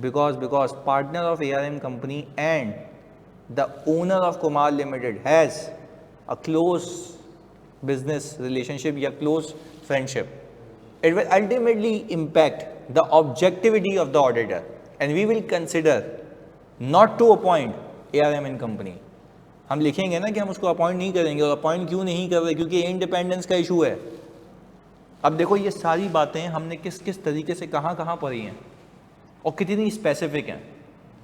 because partner of ARM company and the owner of Kumar Limited has a close business relationship या close friendship, it will ultimately impact the objectivity of the auditor and we will consider not to appoint ARM and company. हम लिखेंगे ना कि हम उसको appoint नहीं करेंगे, और अपॉइंट क्यों नहीं कर रहे, क्योंकि इंडिपेंडेंस का इशू है. अब देखो ये सारी बातें हमने किस किस तरीके से कहाँ पढ़ी हैं और कितनी स्पेसिफिक हैं.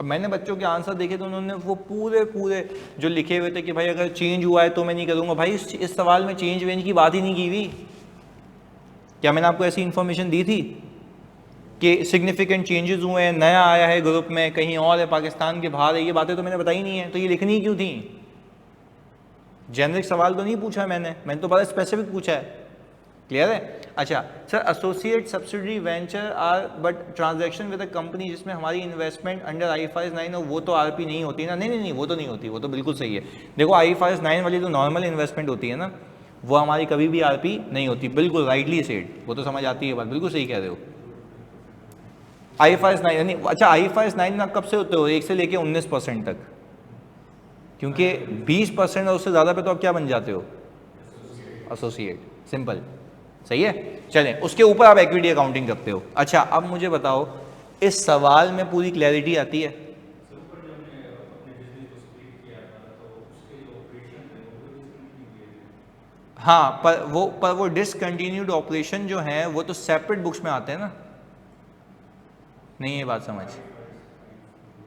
अब मैंने बच्चों के आंसर देखे तो उन्होंने वो पूरे जो लिखे हुए थे कि भाई अगर चेंज हुआ है तो मैं नहीं करूँगा. भाई इस सवाल में चेंज वेंज की बात ही नहीं की हुई. क्या मैंने आपको ऐसी इन्फॉर्मेशन दी थी कि सिग्निफिकेंट चेंजेस हुए हैं, नया आया है ग्रुप में, कहीं और है, पाकिस्तान के बाहर है? ये बातें तो मैंने बताई नहीं है, तो ये लिखनी क्यों थी? जेनरिक सवाल तो नहीं पूछा मैंने तो बड़ा स्पेसिफिक पूछा है. क्लियर है? अच्छा sir, associate subsidiary venture are but transaction with a company जिसमें हमारी इन्वेस्टमेंट अंडर IFRS 9 हो, वो तो आरपी नहीं होती ना? नहीं, वो तो नहीं होती, वो तो बिल्कुल सही है. देखो IFRS 9 वाली जो नॉर्मल इन्वेस्टमेंट होती है ना, वो हमारी कभी भी आरपी नहीं होती. बिल्कुल राइटली सेड, वो तो समझ आती है बात, बिल्कुल सही कह रहे हो. IFRS 9 यानी, अच्छा IFRS 9 आप कब से होते हो? 1 से लेके 19% तक, क्योंकि 20% और उससे ज़्यादा पे तो आप क्या बन जाते हो? एसोसिएट. सिंपल. सही है. चलें, उसके ऊपर आप इक्विटी अकाउंटिंग करते हो. अच्छा अब मुझे बताओ, इस सवाल में पूरी क्लैरिटी आती है? हाँ, पर वो डिसकंटिन्यूड ऑपरेशन जो है वो तो सेपरेट बुक्स में आते हैं ना. नहीं ये बात समझ,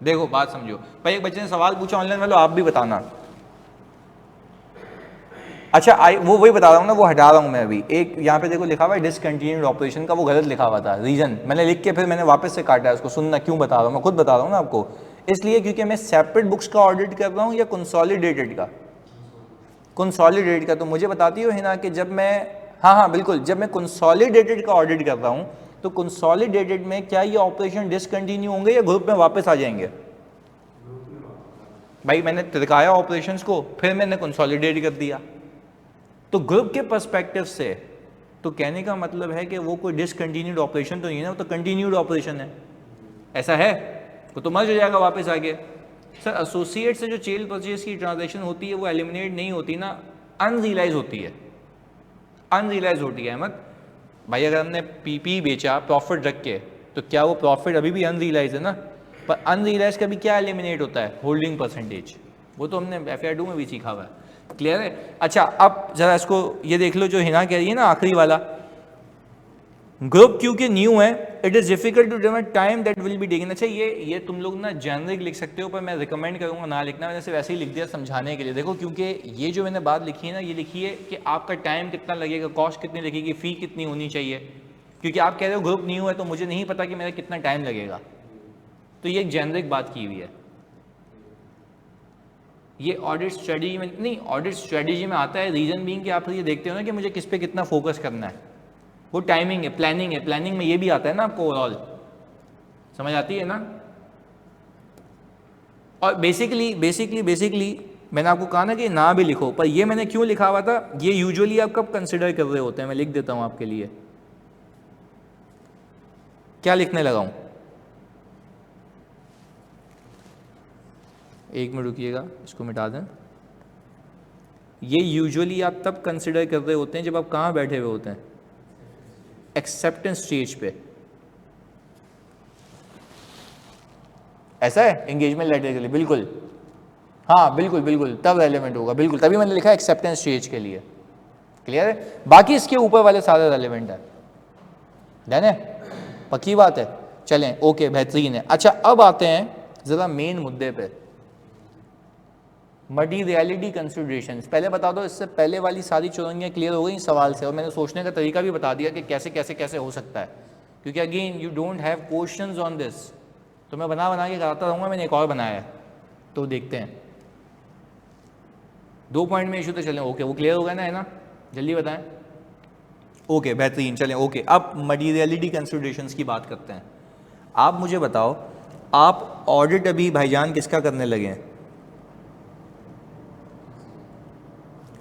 देखो बात समझो. भाई एक बच्चे ने सवाल पूछा ऑनलाइन वालों, आप भी बताना. अच्छा वो वही बता रहा हूँ ना, वो हटा रहा हूँ मैं अभी. एक यहाँ पे देखो लिखा हुआ है डिसकंटिन्यूड ऑपरेशन का, वो गलत लिखा हुआ था. रीजन मैंने लिख के फिर मैंने वापस से काटा है उसको. सुनना क्यों बता रहा हूँ, मैं खुद बता रहा हूँ ना आपको. इसलिए क्योंकि मैं सेपरेट बुक्स का ऑडिट कर रहा हूँ या कंसोलिडेटेड का? कंसोलिडेटेड का. तो मुझे बताती हो हिना कि जब मैं, हाँ बिल्कुल, जब मैं कंसोलिडेटेड का ऑडिट कर रहा हूँ तो कंसोलिडेटेड में क्या ये ऑपरेशन डिसकंटिन्यू होंगे या ग्रुप में वापस आ जाएंगे? भाई मैंने तिरकाया ऑपरेशंस को, फिर मैंने कंसोलिडेट कर दिया. तो ग्रुप के पर्सपेक्टिव से तो कहने का मतलब है कि वो कोई डिसकंटिन्यूड ऑपरेशन तो नहीं है ना, वो तो कंटिन्यूड ऑपरेशन है. ऐसा है? वो तो मर्ज हो जाएगा वापस आगे. सर एसोसिएट से जो सेल परचेज की ट्रांजैक्शन होती है वो एलिमिनेट नहीं होती ना, अनरियलाइज होती है. अनरियलाइज होती है अहमद भाई. अगर हमने पीपी बेचा प्रॉफिट रख के, तो क्या वो प्रॉफिट अभी भी अनरियलाइज है ना? पर अनरियलाइज का भी क्या एलिमिनेट होता है? Holding percentage. वो तो हमने FR 2 में भी सीखा हुआ है. क्लियर है? अच्छा अब जरा इसको ये देख लो जो हिना कह रही है ना, आखिरी वाला. ग्रुप क्योंकि न्यू है, it is difficult to determine time that will be taken. अच्छा ये तुम लोग ना जेनरिक लिख सकते हो, पर मैं रिकमेंड करूंगा ना लिखना. मैंने सिर्फ ऐसे ही लिख दिया समझाने के लिए. देखो क्योंकि ये जो मैंने बात लिखी है ना, ये लिखी है कि आपका टाइम कितना लगेगा, कॉस्ट कितनी लगेगी, फी कितनी होनी चाहिए. क्योंकि आप कह रहे हो ग्रुप न्यू है तो मुझे नहीं पता कि मेरा कितना टाइम लगेगा. तो ये एक जेनरिक बात की हुई है. ये ऑडिट स्ट्रेटजी में नहीं, ऑडिट स्ट्रेटजी में आता है. रीजन बीइंग कि आप ये देखते हो ना कि मुझे किस पे कितना फोकस करना है. वो टाइमिंग है, प्लानिंग है. प्लानिंग में ये भी आता है ना आपको ओवरऑल. समझ आती है ना? और बेसिकली मैंने आपको कहा ना कि ना भी लिखो, पर ये मैंने क्यों लिखा हुआ था, ये यूजुअली आप कब कंसिडर कर रहे होते हैं. मैं लिख देता हूं आपके लिए. क्या लिखने लगा हूं? एक मिनट रुकिएगा, इसको मिटा दें. ये यूजुअली आप तब कंसिडर कर रहे होते हैं जब आप कहाँ बैठे हुए होते हैं? एक्सेप्टेंस स्टेज पे. ऐसा है एंगेजमेंट लेटर के लिए? बिल्कुल, हाँ बिल्कुल तब रेलेवेंट होगा. बिल्कुल तभी मैंने लिखा एक्सेप्टेंस स्टेज के लिए. क्लियर है? बाकी इसके ऊपर वाले सारे रेलेवेंट है. डन है? पक्की बात है. चलें ओके, बेहतरीन है. अच्छा अब आते हैं ज़रा मेन मुद्दे पे, मटीरियलिटी कंसिडरेशंस. पहले बता दो, इससे पहले वाली सारी चुरंगियाँ क्लियर हो गई सवाल से, और मैंने सोचने का तरीका भी बता दिया कि कैसे कैसे कैसे हो सकता है. क्योंकि again you don't have questions on this, तो मैं बना के कराता रहूँगा. मैंने एक और बनाया है, तो देखते हैं. 2 पॉइंट में इशू तो चलें. ओके वो क्लियर हो गया ना, है ना? जल्दी बताएं. ओके बेहतरीन. चलें ओके, अब मटीरियलिटी कंसिडरेशंस की बात करते हैं. आप मुझे बताओ, आप ऑडिट अभी भाईजान किसका करने लगे हैं?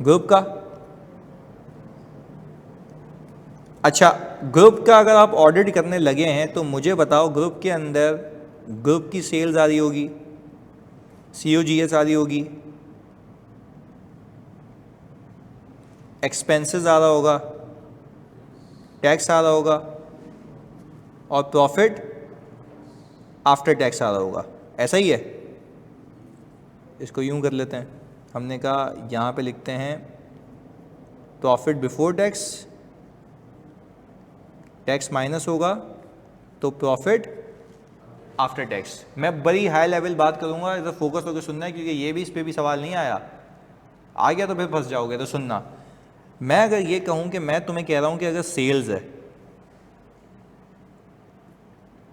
ग्रुप का. अच्छा ग्रुप का अगर आप ऑडिट करने लगे हैं तो मुझे बताओ ग्रुप के अंदर ग्रुप की सेल्स आ रही होगी, COGS आ रही होगी, एक्सपेंसेस आ रहा होगा, टैक्स आ रहा होगा और प्रॉफिट आफ्टर टैक्स आ रहा होगा। ऐसा ही है? इसको यूं कर लेते हैं, हमने कहा यहाँ पे लिखते हैं profit before tax, tax minus होगा तो प्रॉफिट आफ्टर टैक्स। मैं बड़ी हाई लेवल बात करूँगा, इधर फोकस होकर सुनना है क्योंकि ये भी, इस पर भी सवाल नहीं आया, आ गया तो फिर फंस जाओगे। तो सुनना, मैं अगर ये कहूँ कि मैं तुम्हें कह रहा हूँ कि अगर सेल्स है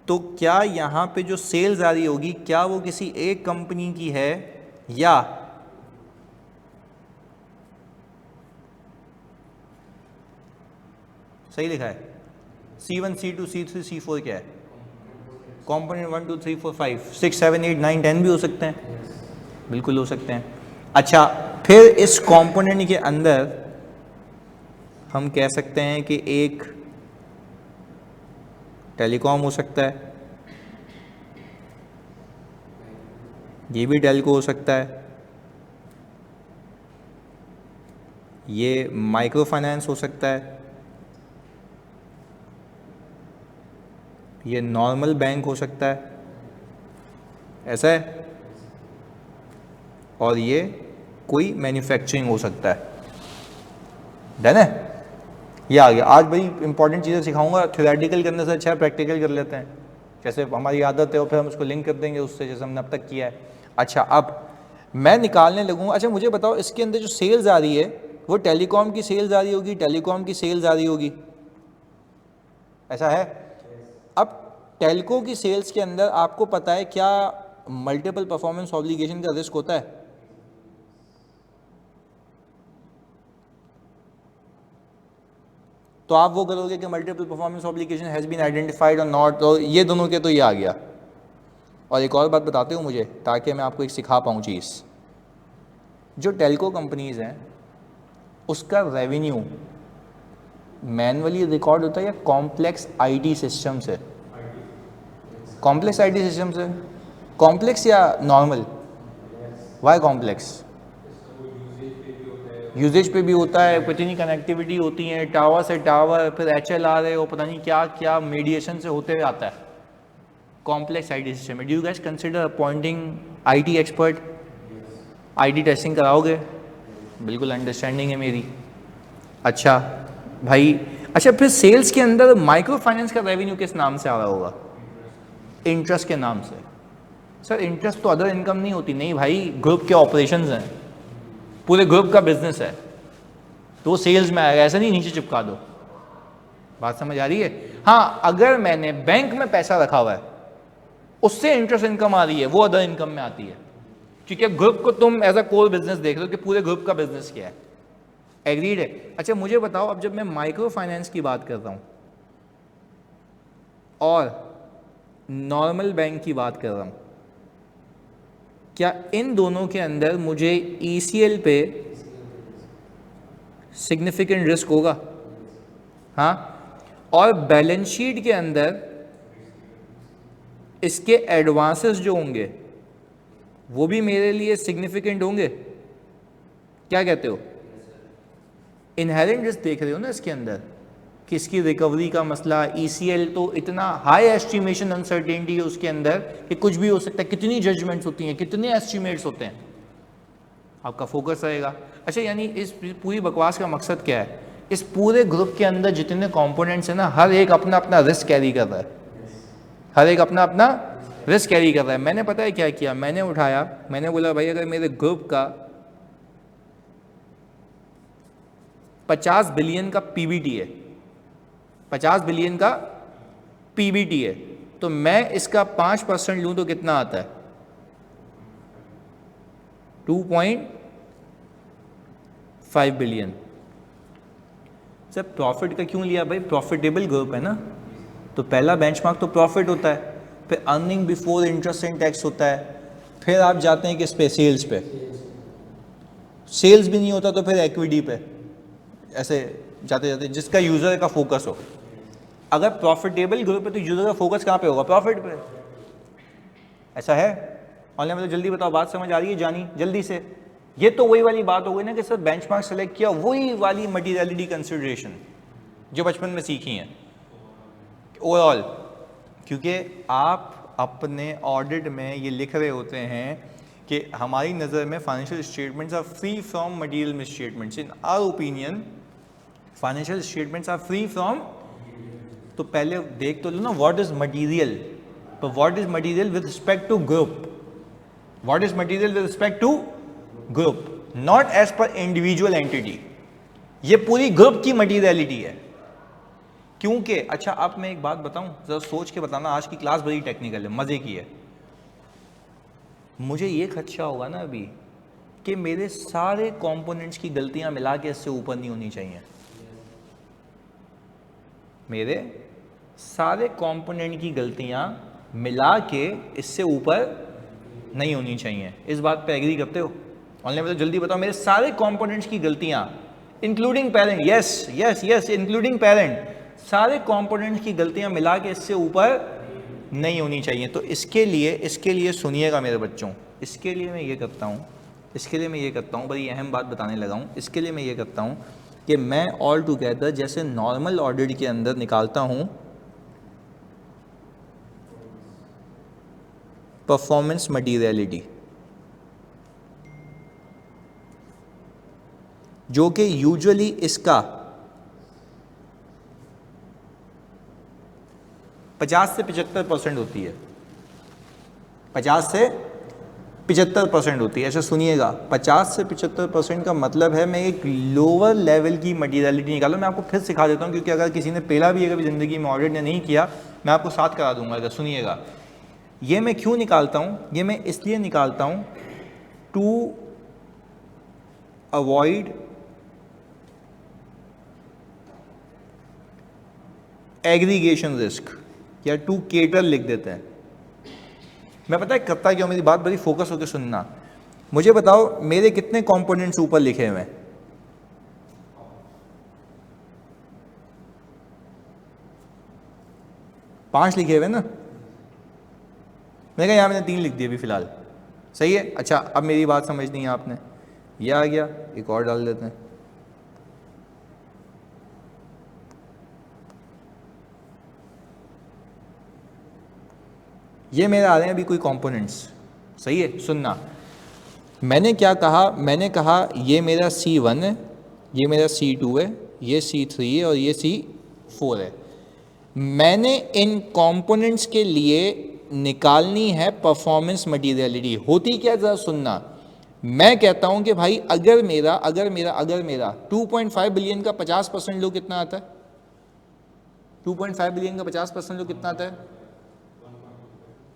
तो क्या यहाँ पे जो सेल्स आ रही होगी क्या वो किसी एक कंपनी की है या सही लिखा है C1 C2 C3 C4 क्या है? कंपोनेंट 1 2 3 4 5 6 7 8 9 10 भी हो सकते हैं, बिल्कुल हो सकते हैं। अच्छा, फिर इस कंपोनेंट के अंदर हम कह सकते हैं कि एक टेलीकॉम हो सकता है, ये भी टेलको हो सकता है, ये माइक्रो फाइनेंस हो सकता है, ये नॉर्मल बैंक हो सकता है, ऐसा है, और ये कोई मैन्युफैक्चरिंग हो सकता है। डन है? ये आ गया। आज बड़ी इंपॉर्टेंट चीज़ें सिखाऊंगा, थ्योरेटिकल करने से अच्छा है प्रैक्टिकल कर लेते हैं, जैसे हमारी आदत है और फिर हम उसको लिंक कर देंगे उससे, जैसे हमने अब तक किया है। अच्छा, अब मैं निकालने लगूंगा। अच्छा मुझे बताओ, इसके अंदर जो सेल्स आ रही है वो टेलीकॉम की सेल्स आ रही होगी, टेलीकॉम की सेल्स आ रही होगी, ऐसा है? अब टेलको की सेल्स के अंदर आपको पता है क्या मल्टीपल परफॉर्मेंस ऑब्लिगेशन का रिस्क होता है? तो आप वो करोगे कि multiple performance obligation has been identified और नॉट, तो ये दोनों के तो ये आ गया। और एक और बात बताते हो मुझे, ताकि मैं आपको एक सिखा पाऊँ चीज़। जो टेलको कंपनीज़ हैं उसका रेवेन्यू मैनुअली रिकॉर्ड होता है या कॉम्प्लेक्स आईटी सिस्टम से? कॉम्प्लेक्स आईटी सिस्टम से। कॉम्प्लेक्स या नॉर्मल? Why complex? यूजेज पे भी होता है, पता नहीं कनेक्टिविटी होती है टावर से टावर, फिर HLR है, वो पता नहीं क्या क्या मीडिएशन से होते हुए आता है। कॉम्प्लेक्स आईटी सिस्टम है। Do you guys consider appointing IT expert? IT testing कराओगे? बिल्कुल अंडरस्टैंडिंग है मेरी। अच्छा भाई, अच्छा फिर सेल्स के अंदर माइक्रो फाइनेंस का रेवेन्यू किस नाम से आ रहा होगा? इंटरेस्ट के नाम से। सर इंटरेस्ट तो अदर इनकम नहीं होती। नहीं भाई, ग्रुप के ऑपरेशंस हैं, पूरे ग्रुप का बिजनेस है, तो वो सेल्स में आएगा, ऐसा नहीं नीचे चिपका दो। बात समझ आ रही है? हाँ, अगर मैंने बैंक में पैसा रखा हुआ है उससे इंटरेस्ट इनकम आ रही है, वो अदर इनकम में आती है, क्योंकि ग्रुप को तुम एज अ कोर बिजनेस देख रहे हो कि पूरे ग्रुप का बिजनेस क्या है। एग्रीड है? अच्छा मुझे बताओ, अब जब मैं माइक्रो फाइनेंस की बात कर रहा हूं और नॉर्मल बैंक की बात कर रहा हूं, क्या इन दोनों के अंदर मुझे ECL पे सिग्निफिकेंट रिस्क होगा? हाँ, और बैलेंस शीट के अंदर इसके एडवांसेस जो होंगे वो भी मेरे लिए सिग्निफिकेंट होंगे? क्या कहते हो? इनहेरेंट रिस्क देख रहे हो ना इसके अंदर, कि इसकी रिकवरी का मसला, ECL तो इतना हाई एस्टिमेशन अनसर्टेनिटी है उसके अंदर कि कुछ भी हो सकता है, कितनी जजमेंट्स होती हैं, कितने एस्टिमेट्स होते हैं, आपका फोकस रहेगा। अच्छा, यानी इस पूरी बकवास का मकसद क्या है? इस पूरे ग्रुप के अंदर जितने कंपोनेंट्स हैं ना, हर एक अपना अपना रिस्क कैरी कर रहा है, हर एक अपना अपना रिस्क कैरी कर रहा है। मैंने पता है क्या किया? मैंने उठाया, मैंने बोला भाई अगर मेरे ग्रुप का 50 बिलियन का PBT है, 50 बिलियन का PBT है, तो मैं इसका 5% लूं तो कितना आता है? 2.5 बिलियन। सर प्रॉफिट का क्यों लिया भाई? प्रॉफिटेबल ग्रुप है ना, तो पहला बेंचमार्क तो प्रॉफिट होता है, फिर earning before interest and tax होता है, फिर आप जाते हैं किस पे? सेल्स पे। सेल्स भी नहीं होता तो फिर इक्विटी पे, ऐसे जाते जाते जिसका यूज़र का फोकस हो। अगर प्रॉफिटेबल ग्रुप है तो यूज़र का फोकस कहाँ पे होगा? प्रॉफिट पे। ऐसा है? ऑनलाइन में तो जल्दी बताओ, बात समझ आ रही है जानी जल्दी से? ये तो वही वाली बात हो गई ना कि सर बेंचमार्क सेलेक्ट किया, वही वाली मटीरियलिटी कंसिडरेशन जो बचपन में सीखी हैं ओवरऑल, क्योंकि आप अपने ऑडिट में ये लिख रहे होते हैं कि हमारी नज़र में financial statements are free from material misstatements. In our opinion financial statements are free from, तो पहले देख तो लो ना व्हाट इज मटीरियल। तो what is material with respect to group, what is material with respect to group, not as per individual entity. ये पूरी group की मटीरियलिटी है। क्योंकि अच्छा अब मैं एक बात बताऊं, जरा सोच के बताना, आज की क्लास बड़ी टेक्निकल है, मजे की है। मुझे ये खदशा होगा ना अभी कि मेरे सारे कंपोनेंट्स की गलतियां मिला के इससे ऊपर नहीं होनी चाहिए, मेरे सारे कंपोनेंट की गलतियां मिला के इससे ऊपर नहीं होनी चाहिए। इस बात पे एग्री करते हो? ऑनलाइन में तो जल्दी बताओ, मेरे सारे कंपोनेंट्स की गलतियां including parent, yes yes yes including parent, सारे कंपोनेंट्स की गलतियां मिला के इससे ऊपर नहीं होनी चाहिए। तो इसके लिए सुनिएगा मेरे बच्चों, इसके लिए मैं ये करता हूँ, बड़ी अहम बात बताने लगा हूँ। इसके लिए मैं ये करता हूँ कि मैं ऑल टुगेदर जैसे नॉर्मल ऑडिट के अंदर निकालता हूँ परफॉर्मेंस मटीरियलिटी, जो कि यूजुअली इसका 50 से 75% होती है, 50 से 75% होती है। ऐसे सुनिएगा, 50 से 75% का मतलब है मैं एक लोअर लेवल की मटीरियलिटी निकालूँ। मैं आपको फिर सिखा देता हूँ, क्योंकि अगर किसी ने पहला भी अगर ज़िंदगी में ऑडिट ने नहीं किया, मैं आपको साथ करा दूंगा। अगर सुनिएगा, ये मैं क्यों निकालता हूँ, ये मैं इसलिए निकालता हूँ टू अवॉइड एग्रीगेशन रिस्क, या टू केटर लिख देते हैं। मैं पता है करता क्यों, मेरी बात बड़ी फोकस होकर सुनना। मुझे बताओ मेरे कितने कंपोनेंट्स ऊपर लिखे हुए हैं? 5 लिखे हुए ना? मैंने कहा यहाँ मैंने 3 लिख दिए अभी फिलहाल, सही है। अच्छा अब मेरी बात समझनी है आपने, यह आ गया, एक और डाल देते हैं। ये मेरे आ रहे हैं अभी कोई कंपोनेंट्स, सही है। सुनना, मैंने क्या कहा, मैंने कहा ये मेरा C1 है, ये मेरा C2 है, ये C3 है और ये C4 है। मैंने इन कंपोनेंट्स के लिए निकालनी है परफॉर्मेंस मटीरियलिटी। होती क्या, जरा सुनना। मैं कहता हूं कि भाई अगर मेरा 2.5 बिलियन का 50% लो, कितना आता है? 2.5 बिलियन का 50% लो, कितना आता है?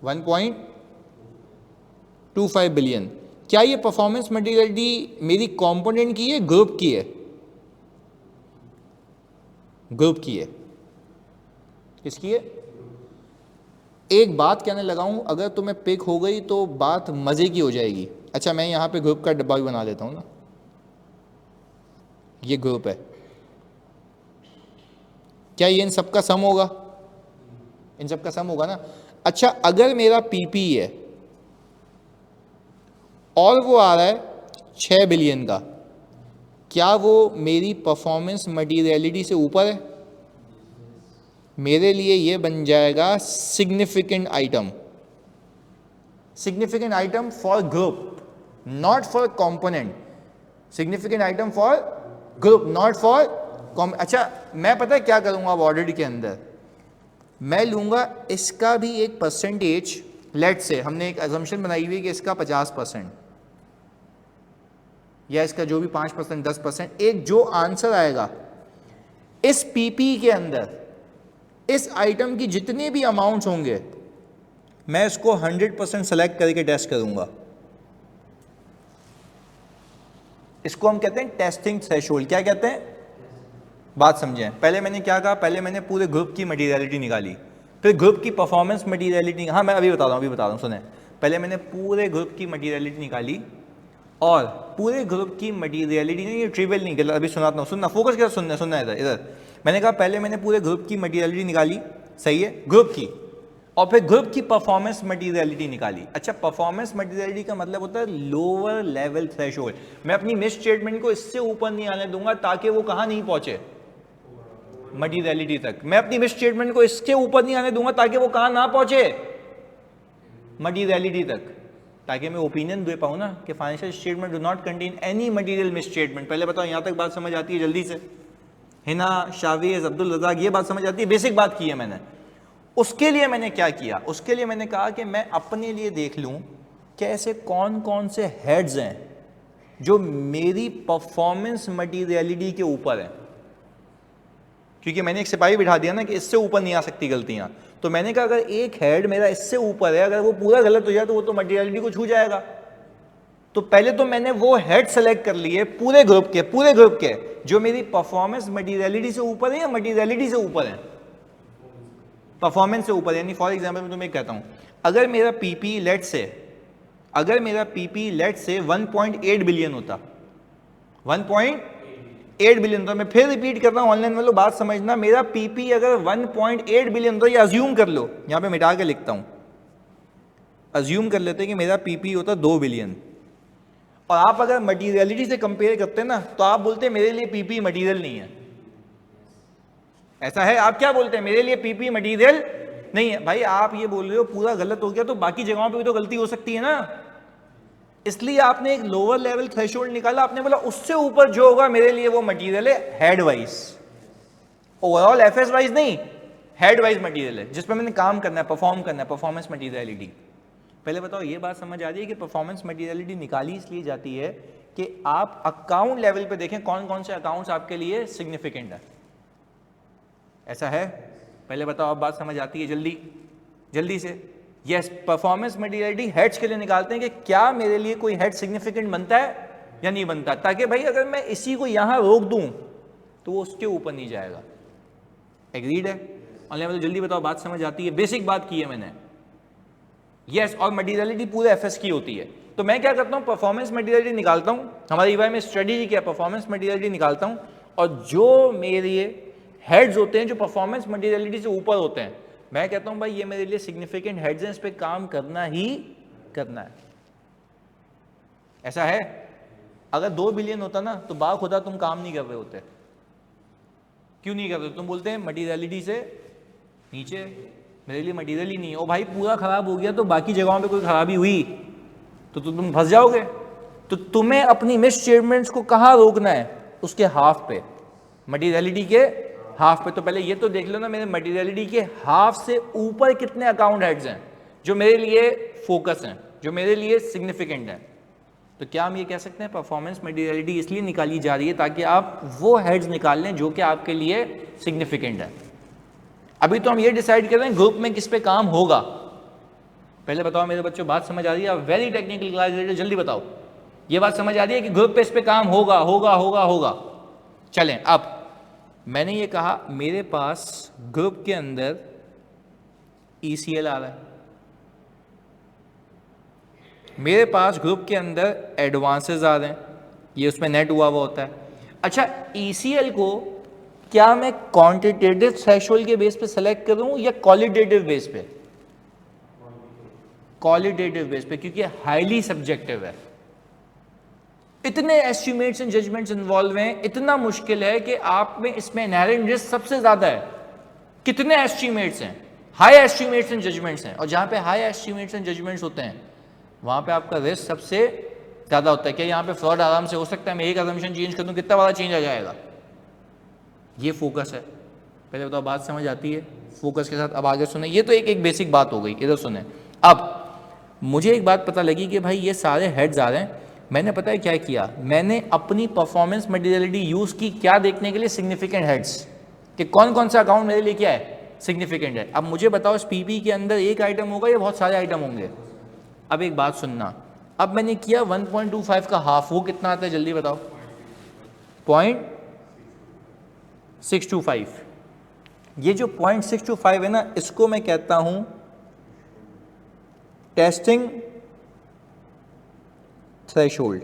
1.25 बिलियन। क्या ये परफॉर्मेंस मटीरियलिटी मेरी कंपोनेंट की है, ग्रुप की है? ग्रुप की है। किसकी है? एक बात कहने लगा हूं, अगर तुम्हें पिक हो गई तो बात मजे की हो जाएगी। अच्छा मैं यहां पे ग्रुप का डब्बा भी बना देता हूं ना, ये ग्रुप है। क्या ये इन सबका सम होगा? इन सबका सम होगा ना। अच्छा अगर मेरा पीपी है और वो आ रहा है 6 बिलियन का, क्या वो मेरी परफॉर्मेंस मटीरियलिटी से ऊपर है? मेरे लिए ये बन जाएगा significant item. Significant item for group, not for component. Significant item for group, not for. अच्छा मैं पता है क्या करूंगा अब ऑडिट के अंदर, मैं लूंगा इसका भी एक परसेंटेज। लेट से हमने एक अजम्पशन बनाई हुई है कि इसका 50% या इसका जो भी 5%, 10%, एक जो आंसर आएगा इस पीपी के अंदर, इस आइटम की जितने भी अमाउंट्स होंगे, मैं इसको 100% सेलेक्ट करके टेस्ट करूंगा। इसको हम कहते हैं टेस्टिंग थ्रेशोल्ड। क्या कहते हैं? बात समझें। पहले मैंने क्या कहा, पहले मैंने पूरे ग्रुप की मटीरियलिटी निकाली, फिर ग्रुप की परफॉर्मेंस मटीरियलिटी। हाँ मैं अभी बता रहा हूँ सुने। पहले मैंने पूरे ग्रुप की मटीरियलिटी निकाली, और पूरे ग्रुप की मटीरियलिटी नहीं, ये ट्रिवियल नहीं गलत, अभी सुनाता हूँ, सुनना, फोकस कर, सुनना इधर। मैंने कहा पहले मैंने पूरे ग्रुप की मटीरियलिटी निकाली, सही है, ग्रुप की। और फिर ग्रुप की परफॉर्मेंस मटीरियलिटी निकाली। अच्छा, परफॉर्मेंस मटीरियलिटी का मतलब होता है लोअर लेवल थ्रेशोल्ड। मैं अपनी मिस स्टेटमेंट को इससे ऊपर नहीं आने दूंगा ताकि वो कहां नहीं पहुंचे, मटीरियलिटी तक। मैं अपनी मिस स्टेटमेंट को इसके ऊपर नहीं आने दूंगा ताकि वो कहां ना पहुंचे, मटीरियलिटी तक, ताकि मैं ओपिनियन दे पाऊं ना कि financial statement do not contain any material miss statement. पहले बताओ यहां तक बात समझ आती है जल्दी से? हिना, शावीज, अब्दुल रज़ाक, ये बात समझ आती है? बेसिक बात की है मैंने। उसके लिए मैंने क्या किया, उसके लिए मैंने कहा कि मैं अपने लिए देख लूं कि ऐसे कौन कौन से हेड्स हैं जो मेरी परफॉर्मेंस मटीरियलिटी के ऊपर है। क्योंकि मैंने एक सिपाही बिठा दिया ना कि इससे ऊपर नहीं आ सकती गलतियां, तो मैंने कहा अगर एक हेड मेरा इससे ऊपर है, अगर वो पूरा गलत हो जाए तो वो तो मटीरियलिटी को छू जाएगा। तो पहले तो मैंने वो हेड सेलेक्ट कर लिए पूरे ग्रुप के जो मेरी परफॉर्मेंस मटीरियलिटी से ऊपर है या मटीरियलिटी से ऊपर है, परफॉर्मेंस से ऊपर। यानी फॉर एग्जांपल मैं तुम्हें कहता हूं, अगर मेरा पीपी लेट से 1.8 बिलियन होता, 1.8 बिलियन होता, मैं फिर रिपीट कर रहा हूं ऑनलाइन वालों, बात समझना, मेरा पीपी अगर 1.8 बिलियन होता, ये अज्यूम कर लो, यहां पे मिटा के लिखता हूं, अज्यूम कर लेते हैं कि मेरा पीपी होता 2 बिलियन, और आप अगर मटीरियलिटी से कंपेयर करते हैं ना तो आप बोलते हैं मेरे लिए पीपी मटीरियल नहीं है। ऐसा है? आप क्या बोलते हैं? मेरे लिए पीपी मटीरियल नहीं है। भाई आप ये बोल रहे हो पूरा गलत हो गया, तो बाकी जगहों पे भी तो गलती हो सकती है ना। इसलिए आपने एक लोअर लेवल थ्रेशोल्ड निकाला, आपने बोला उससे ऊपर जो होगा मेरे लिए वो मटीरियल है head wise, overall FS wise नहीं, हेड वाइज मटीरियल है जिसपे मैंने काम करना है, परफॉर्म करना है, परफॉर्मेंस मटीरियलिटी। पहले बताओ ये बात समझ आ रही है कि परफॉर्मेंस मटीरियलिटी निकाली इसलिए जाती है कि आप अकाउंट लेवल पे देखें कौन कौन से अकाउंट्स आपके लिए सिग्निफिकेंट है। ऐसा है? पहले बताओ, आप बात समझ आती है? जल्दी से। यस, परफॉर्मेंस मटीरियलिटी हेड्स के लिए निकालते हैं कि क्या मेरे लिए कोई हेड सिग्निफिकेंट बनता है या नहीं बनता, ताकि भाई अगर मैं इसी को यहां रोक दूं तो वो उसके ऊपर नहीं जाएगा। एग्रीड है? ऑनलाइन जल्दी बताओ, बात समझ आती है? बेसिक बात की है मैंने। यस, और मटीरियलिटी पूरे एफएस की होती है। तो मैं क्या करता हूं, परफॉर्मेंस मटीरियलिटी निकालता हूं, हमारे ईवाई में स्ट्रेटेजी क्या, परफॉर्मेंस मटीरियलिटी निकालता हूं, और जो मेरे हेड्स होते हैं जो परफॉर्मेंस मटीरियलिटी से ऊपर होते हैं, मैं कहता हूं भाई ये मेरे लिए सिग्निफिकेंट हेड्स हैं, इस पे काम करना ही करना है। ऐसा है? अगर 2 बिलियन होता ना तो बाखुदा तुम काम नहीं कर रहे होते। क्यों नहीं कर रहे? तुम बोलते हैं मटीरियलिटी से नीचे, मेरे लिए मटीरियल ही नहीं है। ओ भाई पूरा खराब हो गया तो बाकी जगहों पे कोई खराबी हुई तो तुम फंस जाओगे। तो तुम्हें अपनी मिस स्टेटमेंट्स को कहाँ रोकना है? उसके हाफ पे, मटीरियलिटी के हाफ पे। तो पहले ये तो देख लो ना, मेरे मटीरियलिटी के हाफ से ऊपर कितने अकाउंट हेड्स हैं जो मेरे लिए फोकस हैं, जो मेरे लिए सिग्निफिकेंट हैं। तो क्या हम ये कह सकते हैं परफॉर्मेंस मटीरियलिटी इसलिए निकाली जा रही है ताकि आप वो हेड्स निकाल लें जो कि आपके लिए सिग्निफिकेंट है। अभी तो हम ये डिसाइड कर रहे हैं ग्रुप में किस पे काम होगा। पहले बताओ मेरे बच्चों, बात समझ आ रही है? वेरी टेक्निकल क्लास, जल्दी बताओ, ये बात समझ आ रही है कि ग्रुप पे इस पे काम होगा होगा होगा होगा। चलें, अब मैंने ये कहा मेरे पास ग्रुप के अंदर ECL आ रहा है, मेरे पास ग्रुप के अंदर एडवांसेस आ रहे हैं, ये उसमें नेट हुआ हुआ होता है। अच्छा, ECL को क्या मैं क्वांटिटेटिव थ्रेशोल्ड के बेस पे सेलेक्ट करूं या क्वालिटेटिव बेस पे? क्वालिटेटिव बेस पे, क्योंकि हाईली सब्जेक्टिव है। इतने एस्टिमेट्स एंड जजमेंट्स इन्वॉल्व हैं, इतना मुश्किल है कि आप में इसमें इनहेरेंट रिस्क सबसे ज्यादा है। कितने एस्टिमेट्स हैं? हाई एस्टिमेट्स एंड जजमेंट्स हैं, और जहां पे हाई एस्टिमेट्स एंड जजमेंट्स होते हैं वहां पे आपका रिस्क सबसे ज्यादा होता है। क्या यहाँ पे फ्रॉड आराम से हो सकता है? मैं एक असम्पशन चेंज कर दूं, कितना बड़ा चेंज आ जाएगा? ये फोकस है। पहले बताओ, बात समझ आती है? फोकस के साथ अब आगे सुने, ये तो एक बेसिक बात हो गई, इधर सुने। अब मुझे एक बात पता लगी कि भाई ये सारे हेड्स आ रहे हैं, मैंने पता है क्या किया, मैंने अपनी परफॉर्मेंस मटीरियलिटी यूज की क्या देखने के लिए? सिग्निफिकेंट हेड्स, कि कौन कौन सा अकाउंट मेरे लिए क्या है? सिग्निफिकेंट है। अब मुझे बताओ इस पीपी के अंदर एक आइटम होगा या बहुत सारे आइटम होंगे? अब एक बात सुनना, अब मैंने किया 1.25 का हाफ, वो कितना आता है जल्दी बताओ? 0.625। ये जो 0.625 है ना, इसको मैं कहता हूं टेस्टिंग थ्रेशोल्ड।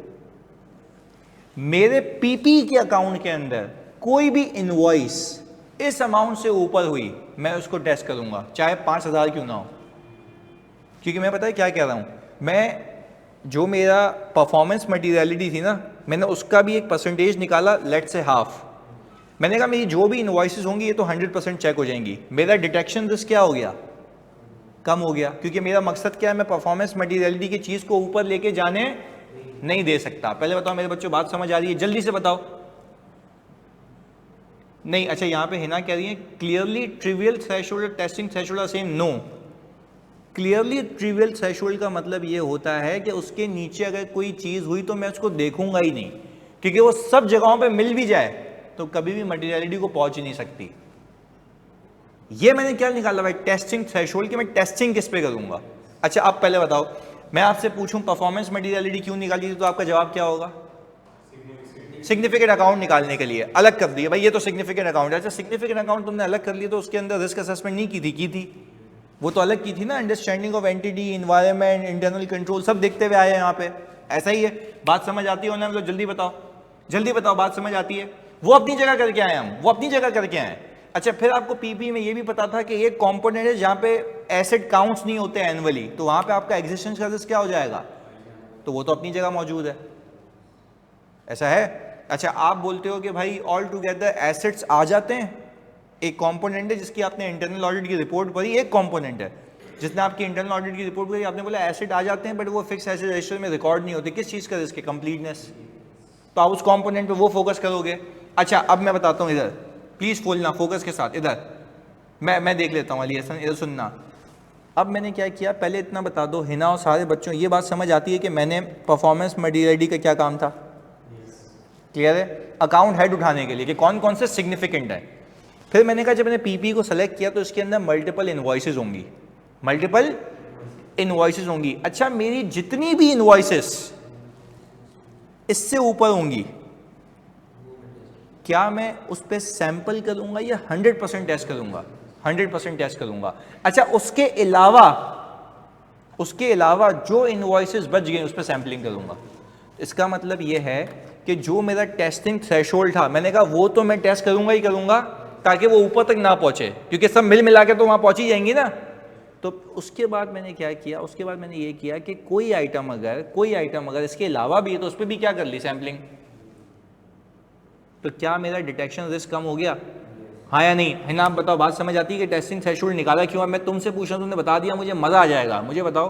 मेरे पीपी के अकाउंट के अंदर कोई भी इनवॉइस इस अमाउंट से ऊपर हुई, मैं उसको टेस्ट करूंगा, चाहे 5,000 क्यों ना हो। क्योंकि मैं पता है क्या कह रहा हूँ, मैं जो मेरा परफॉर्मेंस मटीरियलिटी थी ना, मैंने उसका भी एक परसेंटेज निकाला, लेट से हाफ। मैंने कहा मेरी जो भी इनवॉइसेस होंगी ये तो 100% चेक हो जाएंगी। मेरा डिटेक्शन रिस्क क्या हो गया, कम हो गया, क्योंकि मेरा मकसद क्या है, मैं परफॉर्मेंस मटीरियलिटी की चीज़ को ऊपर लेके जाने नहीं दे सकता। पहले बताओ मेरे बच्चों, बात समझ आ रही है? जल्दी से बताओ। नहीं, अच्छा यहाँ पे हिना कह रही है clearly trivial threshold testing threshold are same. No, clearly trivial threshold का मतलब ये होता है कि उसके नीचे अगर कोई चीज़ हुई तो मैं उसको देखूंगा ही नहीं, क्योंकि वो सब जगहों पे मिल भी जाए तो कभी भी मटीरियलिटी को पहुंच ही नहीं सकती। ये मैंने क्या निकाला भाई, टेस्टिंग थ्रेशोल्ड, कि मैं टेस्टिंग किस पे करूंगा। अच्छा अब पहले बताओ, मैं आपसे पूछूं परफॉर्मेंस मटीरियलिटी क्यों निकाली थी, तो आपका जवाब क्या होगा? सिग्निफिकेंट अकाउंट निकालने के लिए। अलग कर दिया भाई, ये तो सिग्निफिकेंट अकाउंट है। अच्छा सिग्निफिकेंट अकाउंट तुमने अलग कर लिया तो उसके अंदर रिस्क असेसमेंट नहीं की थी, वो तो अलग की थी ना। Understanding of entity, environment, internal control, सब देखते हुए आए हैं यहाँ पे। ऐसा ही है, बात समझ आती है ऑनलाइन? जल्दी बताओ, जल्दी बताओ, बात समझ आती है? वो अपनी जगह करके आए, हम वो अपनी जगह करके आए। अच्छा फिर आपको पीपी में ये भी पता था कि ये कंपोनेंट है जहाँ पे एसेट काउंट्स नहीं होते एनुअली, तो वहाँ पे आपका एग्जिस्टेंस का रिस्क क्या हो जाएगा, तो वो तो अपनी जगह मौजूद है। ऐसा है? अच्छा आप बोलते हो कि भाई ऑल टुगेदर एसेट्स आ जाते हैं, एक कंपोनेंट है जिसकी आपने इंटरनल ऑडिट की रिपोर्ट पढ़ी, एक कंपोनेंट है जिसने आपकी इंटरनल ऑडिट की रिपोर्ट पढ़ी, आपने बोला एसेट आ जाते हैं बट वो फिक्स एसेट रजिस्टर में रिकॉर्ड नहीं होते। किस चीज़ का रिस्क है? कंप्लीटनेस। तो आप उस कंपोनेंट पे वो फोकस करोगे। अच्छा अब मैं बताता हूँ, इधर प्लीज खोलना फोकस के साथ, इधर मैं देख लेता हूँ अली हसन, इधर सुनना। अब मैंने क्या किया, पहले इतना बता दो हिना और सारे बच्चों, ये बात समझ आती है कि मैंने परफॉर्मेंस मटीरियलिटी का क्या काम था? क्लियर है? अकाउंट हेड उठाने के लिए कि कौन कौन से सिग्निफिकेंट है। फिर मैंने कहा जब मैंने पीपी को सेलेक्ट किया तो इसके अंदर मल्टीपल इनवॉइसेस होंगी, मल्टीपल इनवॉइसेस होंगी। अच्छा मेरी जितनी भी इनवॉइसेस इससे ऊपर होंगी, क्या मैं उस पर सैंपल करूंगा या 100% टेस्ट करूंगा? 100% टेस्ट करूंगा। अच्छा उसके अलावा जो इनवॉइसेस बच गए उस पर सैंपलिंग करूंगा। इसका मतलब ये है कि जो मेरा टेस्टिंग थ्रेशोल्ड था, मैंने कहा वो तो मैं टेस्ट करूंगा ही करूंगा ताकि वो ऊपर तक ना पहुंचे, क्योंकि सब मिल मिला के तो वहां पहुंची जाएंगी ना। तो उसके बाद मैंने क्या किया, उसके बाद मैंने ये किया कि कोई आइटम अगर इसके अलावा भी है तो उस पर भी क्या कर ली, सैंपलिंग। तो क्या मेरा डिटेक्शन रिस्क कम हो गया? हाँ या नहीं? है ना? आप बताओ, बात समझ आती है कि टेस्टिंग थ्रेशोल्ड निकाला क्यों है? मैं तुमसे पूछ रहा हूँ, तुमने बता दिया, मुझे मजा आ जाएगा। मुझे बताओ,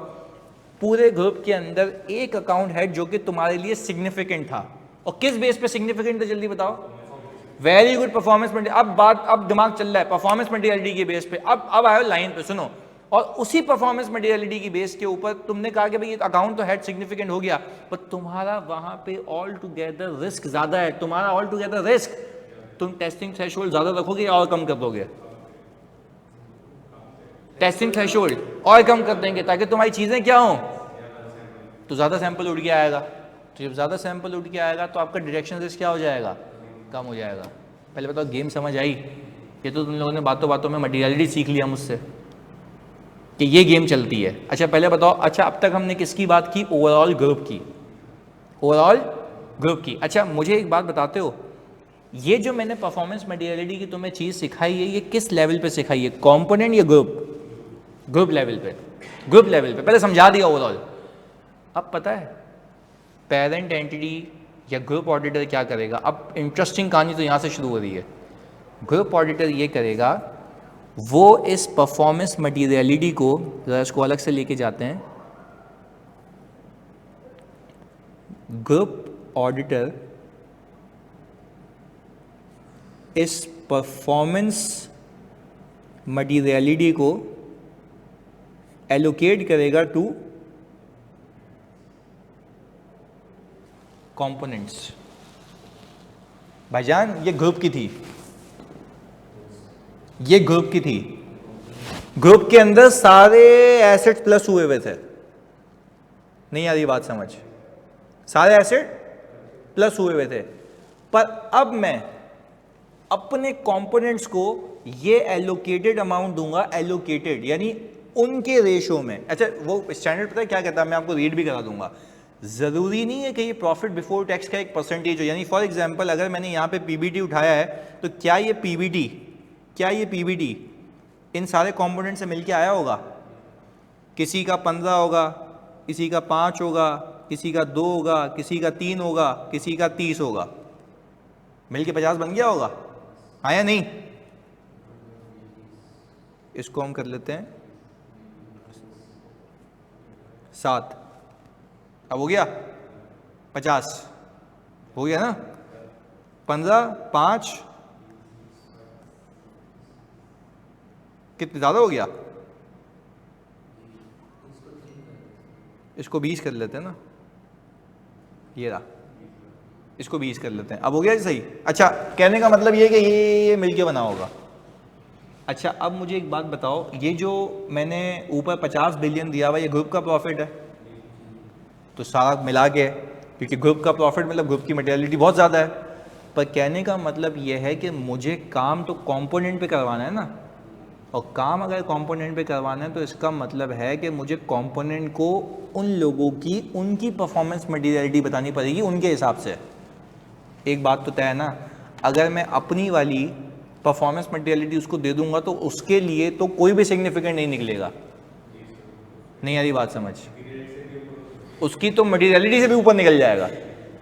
पूरे ग्रुप के अंदर एक अकाउंट हेड जो कि तुम्हारे लिए सिग्निफिकेंट था, और किस बेस पे सिग्निफिकेंट था, जल्दी बताओ। Very good, performance material. अब दिमाग चल रहा है परफॉर्मेंस मटीरियलिटी के बेस पे। अब आयो लाइन पे, सुनो। और उसी परफॉर्मेंस मटीरियलिटी की बेस के ऊपर तुमने कहा कि भाई ये अकाउंट तो हेड सिग्निफिकेंट हो गया, पर तुम्हारा वहां पे ऑल टुगेदर रिस्क ज्यादा है। तुम्हारा ऑल टुगेदर रिस्क, तुम टेस्टिंग थ्रेशोल्ड ज्यादा रखोगे और कम कर दोगे? टेस्टिंग थ्रेशोल्ड और कम कर देंगे ताकि तुम्हारी चीजें क्या हो, तो ज्यादा सैंपल उठ के आएगा। तो जब ज्यादा सैंपल उठ के आएगा तो आपका डिटेक्शन रिस्क क्या हो जाएगा, कम हो जाएगा। पहले बताओ गेम समझ आई? ये तो तुम लोगों ने बातों बातों में मटीरियलिटी सीख लिया मुझसे कि ये गेम चलती है। अच्छा पहले बताओ, अच्छा अब तक हमने किसकी बात की? ओवरऑल ग्रुप की, ओवरऑल ग्रुप की। अच्छा मुझे एक बात बताते हो, ये जो मैंने परफॉर्मेंस मटीरियलिटी की तुम्हें चीज़ सिखाई है, ये किस लेवल पे सिखाई है, कंपोनेंट या ग्रुप? ग्रुप लेवल पे, ग्रुप लेवल पे पहले समझा दिया ओवरऑल। अब पता है पेरेंट एंटिटी या ग्रुप ऑडिटर क्या करेगा? अब इंटरेस्टिंग कहानी तो यहाँ से शुरू हो रही है। ग्रुप ऑडिटर ये करेगा, वो इस परफॉर्मेंस मटीरियलिटी को, जरा इसको अलग से लेके जाते हैं। ग्रुप ऑडिटर इस परफॉर्मेंस मटीरियलिटी को एलोकेट करेगा टू कंपोनेंट्स। भाईजान ये ग्रुप की थी, ये ग्रुप की थी। ग्रुप के अंदर सारे एसेट प्लस हुए थे। नहीं आ रही बात समझ? सारे एसेट प्लस हुए थे, पर अब मैं अपने कंपोनेंट्स को ये एलोकेटेड अमाउंट दूंगा, एलोकेटेड यानी उनके रेशो में। अच्छा वो स्टैंडर्ड पता है क्या कहता है, मैं आपको रीड भी करा दूंगा। जरूरी नहीं है कि ये प्रॉफिट बिफोर टैक्स का एक परसेंटेज हो। यानी फॉर एग्जांपल अगर मैंने यहाँ पे पीबीटी उठाया है, तो क्या ये पीबीटी इन सारे कंपोनेंट से मिलके आया होगा? किसी का 15 होगा, किसी का 5 होगा, किसी का 2 होगा, किसी का 3 होगा, किसी का 30 होगा, मिलके 50 बन गया होगा, हाँ या नहीं? इसको हम कर लेते हैं 7, अब हो गया 50, हो गया ना? 15, 5, कितने ज़्यादा हो गया? इसको 20 कर लेते हैं ना, ये रहा, इसको 20 कर लेते हैं, अब हो गया जी सही। अच्छा, कहने का मतलब ये कि ये मिलके बना होगा। अच्छा, अब मुझे एक बात बताओ, ये जो मैंने ऊपर 50 बिलियन दिया हुआ, ये ग्रुप का प्रॉफिट है? तो सारा मिला के, क्योंकि ग्रुप का प्रॉफिट मतलब ग्रुप की मटेरियलिटी बहुत ज़्यादा है, पर कहने का मतलब ये है कि मुझे काम तो कंपोनेंट पे करवाना है ना, और काम अगर कंपोनेंट पे करवाना है तो इसका मतलब है कि मुझे कंपोनेंट को उन लोगों की उनकी परफॉर्मेंस मटेरियलिटी बतानी पड़ेगी उनके हिसाब से। एक बात तो तय है ना, अगर मैं अपनी वाली परफॉर्मेंस मटेरियलिटी उसको दे दूंगा तो उसके लिए तो कोई भी सिग्निफिकेंट नहीं निकलेगा। नहीं आ रही बात समझ? उसकी तो मटेरियलिटी से भी ऊपर निकल जाएगा,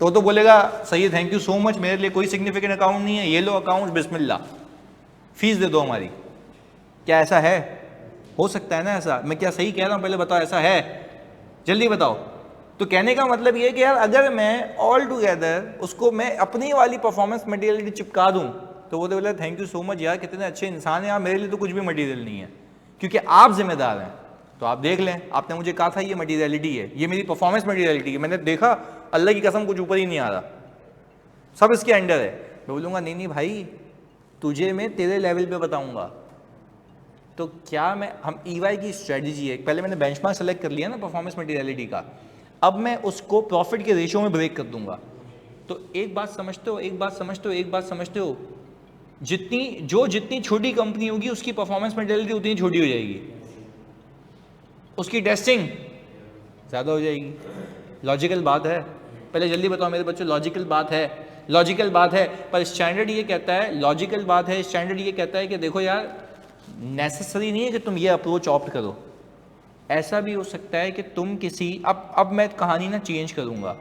तो बोलेगा सही है, थैंक यू सो मच, मेरे लिए कोई सिग्निफिकेंट अकाउंट नहीं है, ये लो अकाउंट, बिस्मिल्लाह, फीस दे दो हमारी। क्या ऐसा है? हो सकता है ना ऐसा? मैं क्या सही कह रहा हूँ? पहले बताओ, ऐसा है? जल्दी बताओ। तो कहने का मतलब ये है कि यार अगर मैं ऑल टुगेदर उसको मैं अपनी वाली परफॉर्मेंस मटेरियलिटी चिपका दूं तो वो तो बोला थैंक यू सो मच यार, कितने अच्छे इंसान हैं आप, मेरे लिए तो कुछ भी मटेरियल नहीं है, क्योंकि आप जिम्मेदार हैं। तो आप देख लें, आपने मुझे कहा था ये मटेरियलिटी है, ये मेरी परफॉर्मेंस मटेरियलिटी है, मैंने देखा अल्लाह की कसम कुछ ऊपर ही नहीं आ रहा, सब इसके अंडर है। मैं बोलूँगा नहीं नहीं भाई, तुझे मैं तेरे लेवल पे बताऊँगा। तो क्या मैं हम EY की स्ट्रेटजी है, पहले मैंने बेंचमार्क सेलेक्ट कर लिया ना परफॉर्मेंस मटेरियलिटी का, अब मैं उसको प्रॉफिट के रेशियो में ब्रेक कर दूंगा। तो एक बात समझते हो, एक बात समझते हो, एक बात समझते हो, जितनी छोटी कंपनी होगी उसकी परफॉर्मेंस मटेरियलिटी उतनी छोटी हो जाएगी, उसकी टेस्टिंग ज़्यादा हो जाएगी। लॉजिकल बात है? पहले जल्दी बताओ मेरे बच्चों, लॉजिकल बात है? लॉजिकल बात है, पर स्टैंडर्ड ये कहता है, लॉजिकल बात है, स्टैंडर्ड ये कहता है कि देखो यार नेसेसरी नहीं है कि तुम ये अप्रोच ऑप्ट करो, ऐसा भी हो सकता है कि तुम किसी अब मैं कहानी ना चेंज करूंगा,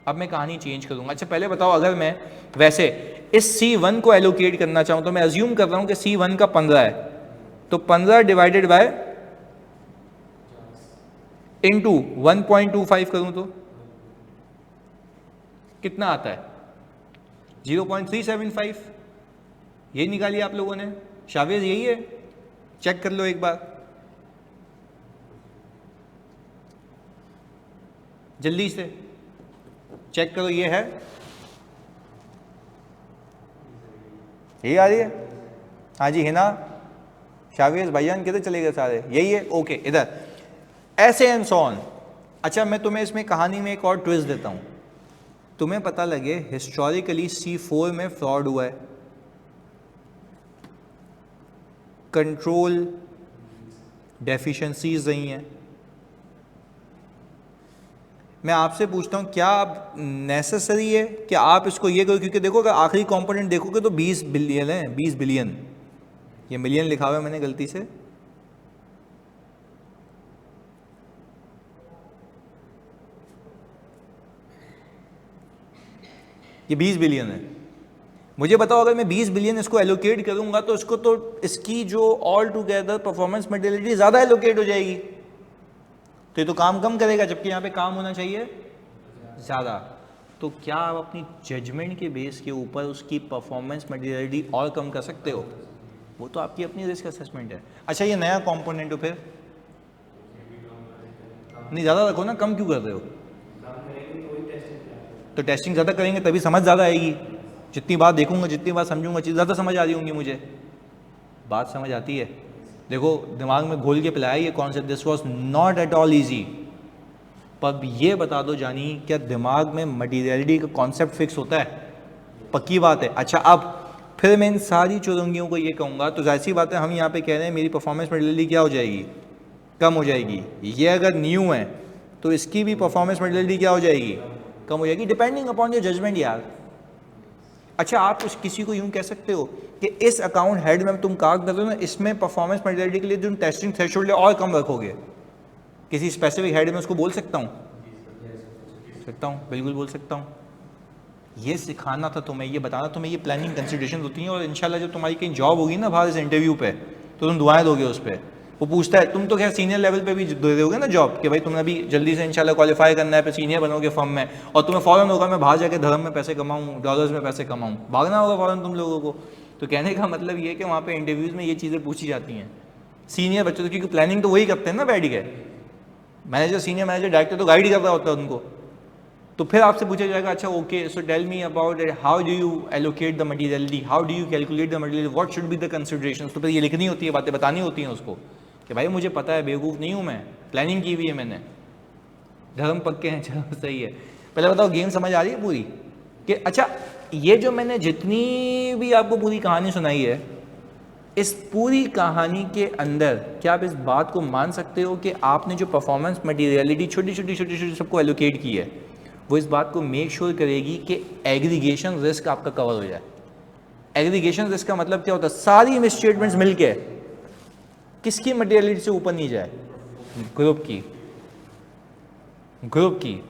अब मैं कहानी चेंज करूंगा। अच्छा पहले बताओ, अगर मैं वैसे इस C1 को एलोकेट करना चाहूं तो मैं अज्यूम कर रहा हूं कि C1 का 15 है, तो 15 डिवाइडेड बाय इनटू 1.25 करूं तो कितना आता है? 0.375। यही निकालिए आप लोगों ने, शावेज यही है, चेक कर लो एक बार जल्दी से, चेक करो, ये है, यही आ रही है? हाँ जी, है ना? शावेज भाईजान किधर चले गए सारे? यही है, ओके, इधर ऐसे एंड सो ऑन। अच्छा मैं तुम्हें इसमें कहानी में एक और ट्विस्ट देता हूं, तुम्हें पता लगे हिस्टोरिकली C4 में फ्रॉड हुआ है, कंट्रोल डेफिशिएंसीज रही हैं। मैं आपसे पूछता हूँ क्या आप नेसेसरी है कि आप इसको ये करो, क्योंकि देखो अगर आखिरी कंपोनेंट देखोगे तो 20 बिलियन है, 20 बिलियन, ये मिलियन लिखा हुआ है मैंने गलती से, ये 20 बिलियन है। मुझे बताओ अगर मैं 20 बिलियन इसको एलोकेट करूंगा तो इसको तो इसकी जो ऑल टुगेदर परफॉर्मेंस मटेरियलिटी ज़्यादा एलोकेट हो जाएगी, तो ये तो काम कम करेगा, जबकि यहाँ पे काम होना चाहिए ज़्यादा। तो क्या आप अपनी जजमेंट के बेस के ऊपर उसकी परफॉर्मेंस मटेरियलिटी और कम कर सकते हो? वो तो आपकी अपनी रिस्क असेसमेंट है। अच्छा ये नया कंपोनेंट हो, फिर नहीं ज़्यादा रखो ना, कम क्यों कर रहे हो? तो टेस्टिंग ज़्यादा करेंगे तभी समझ ज़्यादा आएगी, जितनी बात देखूंगा, जितनी बात समझूंगा, चीज़ ज़्यादा समझ आ रही होंगी मुझे, बात समझ आती है? देखो दिमाग में घोल के पिलाया ये concept, this was not at all easy. पर ये बता दो जानी, क्या दिमाग में मटीरियलिटी का कॉन्सेप्ट फिक्स होता है? पक्की बात है। अच्छा अब फिर मैं इन सारी चुरंगियों को ये कहूँगा, तो जाहिर सी बात है हम यहाँ पे कह रहे हैं मेरी परफॉर्मेंस मटीरियलिटी क्या हो जाएगी? कम हो जाएगी। ये अगर न्यू है तो इसकी भी परफॉर्मेंस मटीरियलिटी क्या हो जाएगी? कम हो जाएगी, डिपेंडिंग अपॉन योर जजमेंट यार। अच्छा आप उस किसी को यूं कह सकते हो कि इस अकाउंट हेड में तुम काम कर रहे हो ना, इसमें परफॉर्मेंस मटेरियलिटी के लिए जो टेस्टिंग थ्रेशोल्ड है और कम रखोगे, किसी स्पेसिफिक हेड में उसको बोल सकता हूँ? बिल्कुल बोल सकता हूँ। ये सिखाना था तुम्हें, ये बताना तुम्हें, ये प्लानिंग कंसिडरेशन होती हैं। और इंशाल्लाह जब तुम्हारी कहीं जॉब होगी ना बाहर इस इंटरव्यू पे, तो तुम दुआएं दोगे उस पर। वो पूछता है, तुम तो खैर सीनियर लेवल पे भी दे दोगे ना जॉब, कि भाई तुमने अभी जल्दी से इंशाल्लाह क्वालिफाई करना है, फिर सीनियर बनोगे फर्म में, और तुम्हें फ़ौरन होगा मैं बाहर जाके धर्म में पैसे कमाऊँ, डॉलर्स में पैसे कमाऊँ, भागना होगा फ़ौरन तुम लोगों को। तो कहने का मतलब ये है कि वहाँ पर इंटरव्यूज़ में ये चीज़ें पूछी जाती हैं सीनियर बच्चों तो, क्योंकि प्लानिंग तो वही करते हैं ना बैठ के। मैनेजर, सीनियर मैनेजर, डायरेक्टर तो गाइड कर रहा होता है उनको। तो फिर आपसे पूछा जाएगा, अच्छा okay, so tell me about how do you allocate the materiality, how do you calculate the material, what should be the considerations. तो फिर ये लिखनी होती है, बातें बतानी होती हैं उसको कि भाई मुझे पता है, बेवकूफ़ नहीं हूँ मैं, प्लानिंग की हुई है मैंने, धर्म पक्के हैं। चलो सही है। पहले बताओ गेम समझ आ रही है पूरी? कि अच्छा ये जो मैंने जितनी भी आपको पूरी कहानी सुनाई है, इस पूरी कहानी के अंदर क्या आप इस बात को मान सकते हो कि आपने जो परफॉर्मेंस मटीरियलिटी छोटी छोटी सबको एलोकेट की है, वो इस बात को मेक श्योर करेगी कि एग्रीगेशन रिस्क आपका कवर हो जाए। एग्रीगेशन रिस्क का मतलब क्या होता है? सारी मिसस्टेटमेंट्स मिलके किसकी मटीरियलिटी से ऊपर नहीं जाए? ग्रुप की।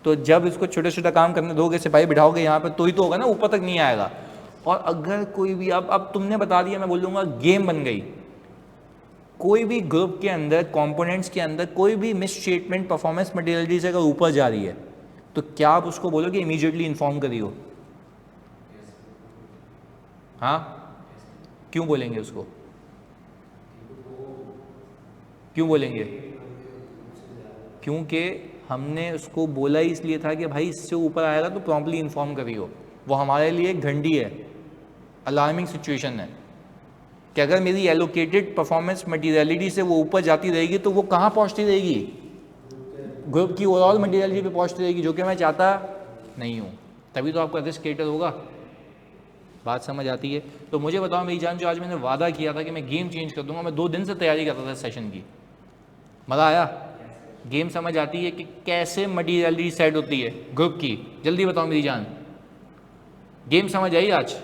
तो जब इसको छोटा छोटा काम करने दोगे, सिपाही बिठाओगे यहाँ पे, तो ही तो होगा ना, ऊपर तक नहीं आएगा। और अगर कोई भी, अब तुमने बता दिया, मैं बोलूँगा गेम बन गई। कोई भी ग्रुप के अंदर, कंपोनेंट्स के अंदर कोई भी मिस स्टेटमेंट परफॉर्मेंस मटेरियलिटी से अगर ऊपर जा रही है, तो क्या आप उसको बोलोगे इमीडिएटली इन्फॉर्म करियो? हाँ, क्यों बोलेंगे उसको? क्यों बोलेंगे? क्योंकि हमने उसको बोला ही इसलिए था कि भाई इससे ऊपर आएगा तो प्रॉम्प्टली इन्फॉर्म करियो। वो हमारे लिए एक घंटी है, अलार्मिंग सिचुएशन है कि अगर मेरी एलोकेटेड परफॉर्मेंस मटीरियलिटी से वो ऊपर जाती रहेगी तो वो कहाँ पहुँचती रहेगी? ग्रुप की ओवरऑल मटीरियलिटी पे पहुँचती रहेगी, जो कि मैं चाहता नहीं हूँ। तभी तो आपका रिस्क क्रिएटर होगा। बात समझ आती है? तो मुझे बताओ मेरी जान, जो आज मैंने वादा किया था कि मैं गेम चेंज कर दूंगा, मैं 2 दिन से तैयारी करता था सेशन की, मज़ा आया? गेम समझ आती है कि कैसे मटीरियलिटी सेट होती है ग्रुप की? जल्दी बताओ मेरी जान, गेम समझ आई आज?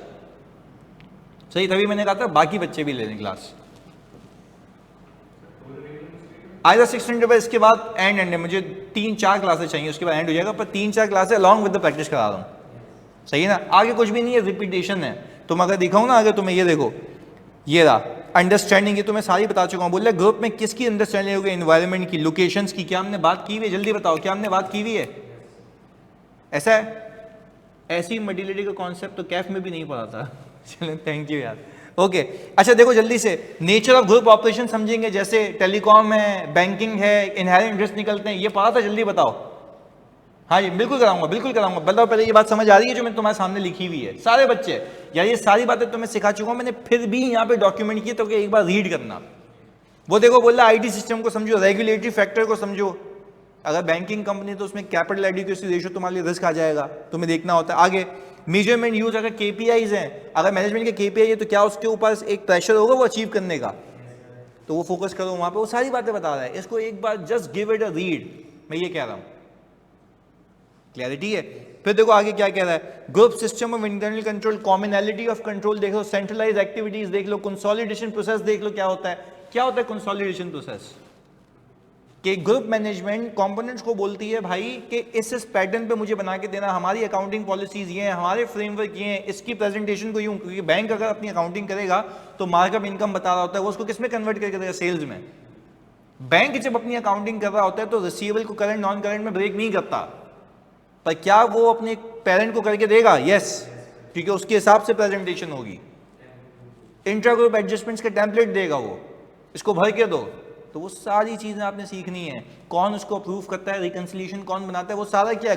सही, तभी मैंने कहा था बाकी बच्चे भी ले लें क्लास। आइदर 600 पर इसके बाद एंड है, मुझे 3-4 क्लासेस चाहिए, उसके बाद एंड हो जाएगा, पर 3-4 classes along with the practice करा रहा हूँ। सही है ना? आगे कुछ भी नहीं है, रिपीटेशन है। तुम अगर दिखाऊँ ना आगे तुम्हें, ये देखो, ये रहा अंडरस्टैंडिंग, ये तो मैं सारी बता चुका हूँ। बोल रहे ग्रुप में किसकी अंडरस्टैंडिंग होगी? एनवायरनमेंट की, लोकेशंस की। क्या हमने बात की हुई है? जल्दी बताओ, क्या हमने बात की हुई है? ऐसा है? ऐसी मॉड्यूलरिटी का कॉन्सेप्ट तो कैफ में भी नहीं पढ़ा था। चलो थैंक यू यार। ओके, अच्छा देखो जल्दी से, नेचर ऑफ ग्रुप ऑपरेशन समझेंगे, जैसे टेलीकॉम है, बैंकिंग है, इनहेरेंट रिस्क निकलते हैं, ये पढ़ा था? जल्दी बताओ। हाँ जी, बिल्कुल कराऊंगा, बिल्कुल कराऊंगा। बताओ पहले ये बात समझ आ रही है जो मैं तुम्हारे सामने लिखी हुई है? सारे बच्चे यार, ये सारी बातें तुम्हें सिखा चुका हूं मैंने, फिर भी यहाँ पे डॉक्यूमेंट की, तो एक बार रीड करना। वो देखो, बोल रहा आईटी सिस्टम को समझो, रेगुलेटरी फैक्टर को समझो। अगर बैंकिंग कंपनी तो उसमें कैपिटल एडिक्वेसी रेशियो तुम्हारे लिए रिस्क आ जाएगा, तुम्हें देखना होता है। आगे मेजरमेंट यूज, अगर केपीआईज हैं, अगर मैनेजमेंट के केपीआई है तो क्या उसके ऊपर एक प्रेशर होगा वो अचीव करने का, तो वो फोकस करो वहां पे। वो सारी बातें बता रहा है, इसको एक बार just give it a read, मैं ये कह रहा हूं। क्लैरिटी है? फिर देखो आगे क्या कह रहा है, group system of internal control, commonality of control देख लो, सेंट्रलाइज एक्टिविटीज देख लो, कंसोलिडेशन प्रोसेस देख लो। क्या होता है? क्या होता है कंसोलिडेशन प्रोसेस? कि ग्रुप मैनेजमेंट कंपोनेंट्स को बोलती है भाई कि इस पैटर्न पे मुझे बना के देना, हमारी अकाउंटिंग पॉलिसीज ये हैं, हमारे फ्रेमवर्क ये हैं, इसकी प्रेजेंटेशन को यूं, क्योंकि बैंक अगर अपनी अकाउंटिंग करेगा तो मार्कअप इनकम बता रहा होता है, वो उसको किस में कन्वर्ट करके देगा? सेल्स में। बैंक जब अपनी अकाउंटिंग कर रहा होता है तो रिसीवेबल को करंट नॉन करंट में ब्रेक नहीं करता, पर क्या वो अपने पेरेंट को करके देगा? यस, क्योंकि उसके हिसाब से प्रेजेंटेशन होगी। इंट्रा ग्रुप एडजस्टमेंट्स का टेम्पलेट देगा वो, इसको भर के दो। तो वो सारी चीजें आपने सीखनी है। कौन उसको अप्रूव करता है, रिकंसिलिएशन कौन बनाता है, वो सारा क्या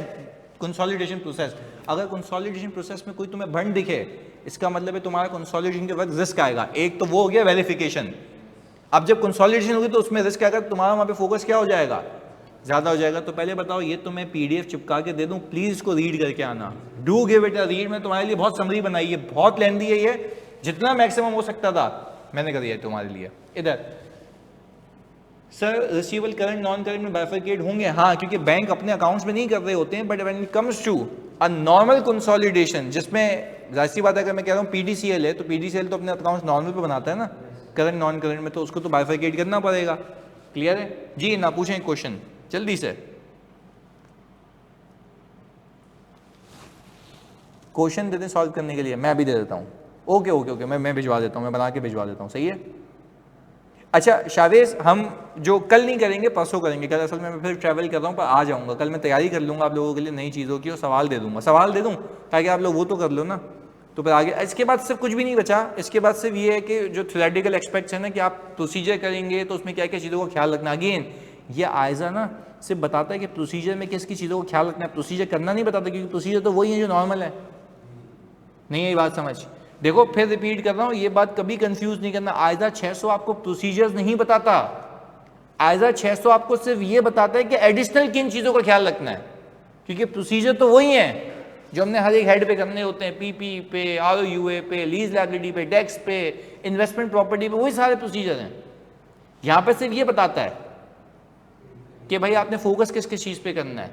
कंसोलिडेशन प्रोसेस। अगर कंसोलिडेशन प्रोसेस में कोई तुम्हें भंड दिखे, इसका मतलब है तुम्हारा कंसोलिडेशन के वक्त रिस्क आएगा। एक तो वो हो गया वेरिफिकेशन। अब जब कंसोलिडेशन होगी तो उसमें रिस्क आएगा, तुम्हारा वहां पे फोकस क्या हो जाएगा? ज्यादा हो जाएगा। तो पहले बताओ, ये तो मैं पीडीएफ चिपका के दे दूं, प्लीज इसको रीड करके आना। Do give it a read. मैं तुम्हारे लिए बहुत समरी बनाई है, बहुत लेंदी है ये, जितना मैक्सिमम हो सकता था मैंने कर दिया तुम्हारे लिए। इधर sir receivable current non current में बाइफरकेट होंगे, हाँ, क्योंकि बैंक अपने अकाउंट्स में नहीं कर रहे होते हैं, but when it comes to a normal consolidation, जिसमें जाहिर सी बात है, अगर मैं कह रहा हूँ पीडीसीएल है, तो पीडीसीएल तो अपने अकाउंट्स नॉर्मल पे बनाता है ना, करंट नॉन करंट में, तो उसको तो बाइफरकेट करना पड़ेगा। क्लियर है जी? ना पूछें क्वेश्चन जल्दी से, क्वेश्चन दे दें सॉल्व करने के लिए, मैं भी दे देता हूँ। ओके ओके ओके, मैं भिजवा देता हूँ, मैं बना के भिजवा देता हूँ, सही है। अच्छा शावेज, हम जो कल नहीं करेंगे परसों करेंगे। कल असल में मैं फिर ट्रैवल कर रहा हूँ, पर आ जाऊँगा कल, मैं तैयारी कर लूँगा आप लोगों के लिए नई चीज़ों की, और सवाल दे दूँगा, सवाल दे दूँ ताकि आप लोग वो तो कर लो ना। तो फिर आगे इसके बाद सिर्फ कुछ भी नहीं बचा, इसके बाद सिर्फ ये है कि जो थ्योरेटिकल एस्पेक्ट्स है ना, कि आप प्रोसीजर करेंगे तो उसमें क्या क्या चीज़ों का ख्याल रखना। अगेन ये आयजा ना सिर्फ बताता है कि प्रोसीजर में किस किस चीज़ों का ख्याल रखना है, प्रोसीजर करना नहीं बताता, क्योंकि प्रोसीजर तो वही है जो नॉर्मल है। नहीं है ये बात समझ? देखो फिर रिपीट कर रहा हूं, ये बात कभी कंफ्यूज नहीं करना। आयजा 600 आपको प्रोसीजर्स नहीं बताता, आयजा 600 आपको सिर्फ ये बताता है कि एडिशनल किन चीज़ों का ख्याल रखना है, क्योंकि प्रोसीजर तो वही है जो हमने हर एक हेड पे करने होते हैं, पीपी पे, आरओयूए पे, लीज लायबिलिटी पे, टैक्स पे, इन्वेस्टमेंट प्रॉपर्टी पे, वही सारे प्रोसीजर हैं। यहां पे सिर्फ ये बताता है कि भाई आपने फोकस किस किस चीज़ पे करना है।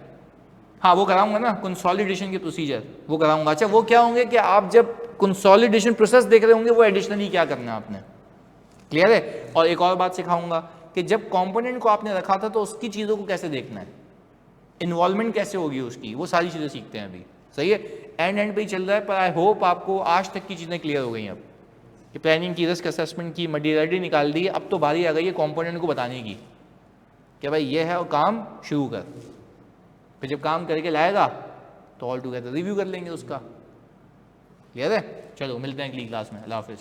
हाँ वो कराऊंगा ना, कंसोलिडेशन के प्रोसीजर वो कराऊंगा। अच्छा वो क्या होंगे कि आप जब कंसोलिडेशन प्रोसेस देख रहे होंगे वो एडिशनली क्या करना है आपने, क्लियर है। और एक और बात सिखाऊंगा कि जब कंपोनेंट को आपने रखा था तो उसकी चीज़ों को कैसे देखना है, इन्वॉल्वमेंट कैसे होगी उसकी, वो सारी चीज़ें सीखते हैं अभी, सही है। एंड पे ही चल रहा है, पर आई होप आपको आज तक की चीज़ें क्लियर हो गई अब कि प्लानिंग की, रिस्क असेसमेंट की, मटीरियलिटी निकाल दी है। अब तो बारी आ गई है कंपोनेंट को बताने की कि भाई ये है और काम शुरू कर। फिर जब काम करके लाएगा तो ऑल टुगेदर रिव्यू कर लेंगे उसका, क्लियर है। चलो मिलते हैं अगली क्लास में, अल्लाह हाफिज़।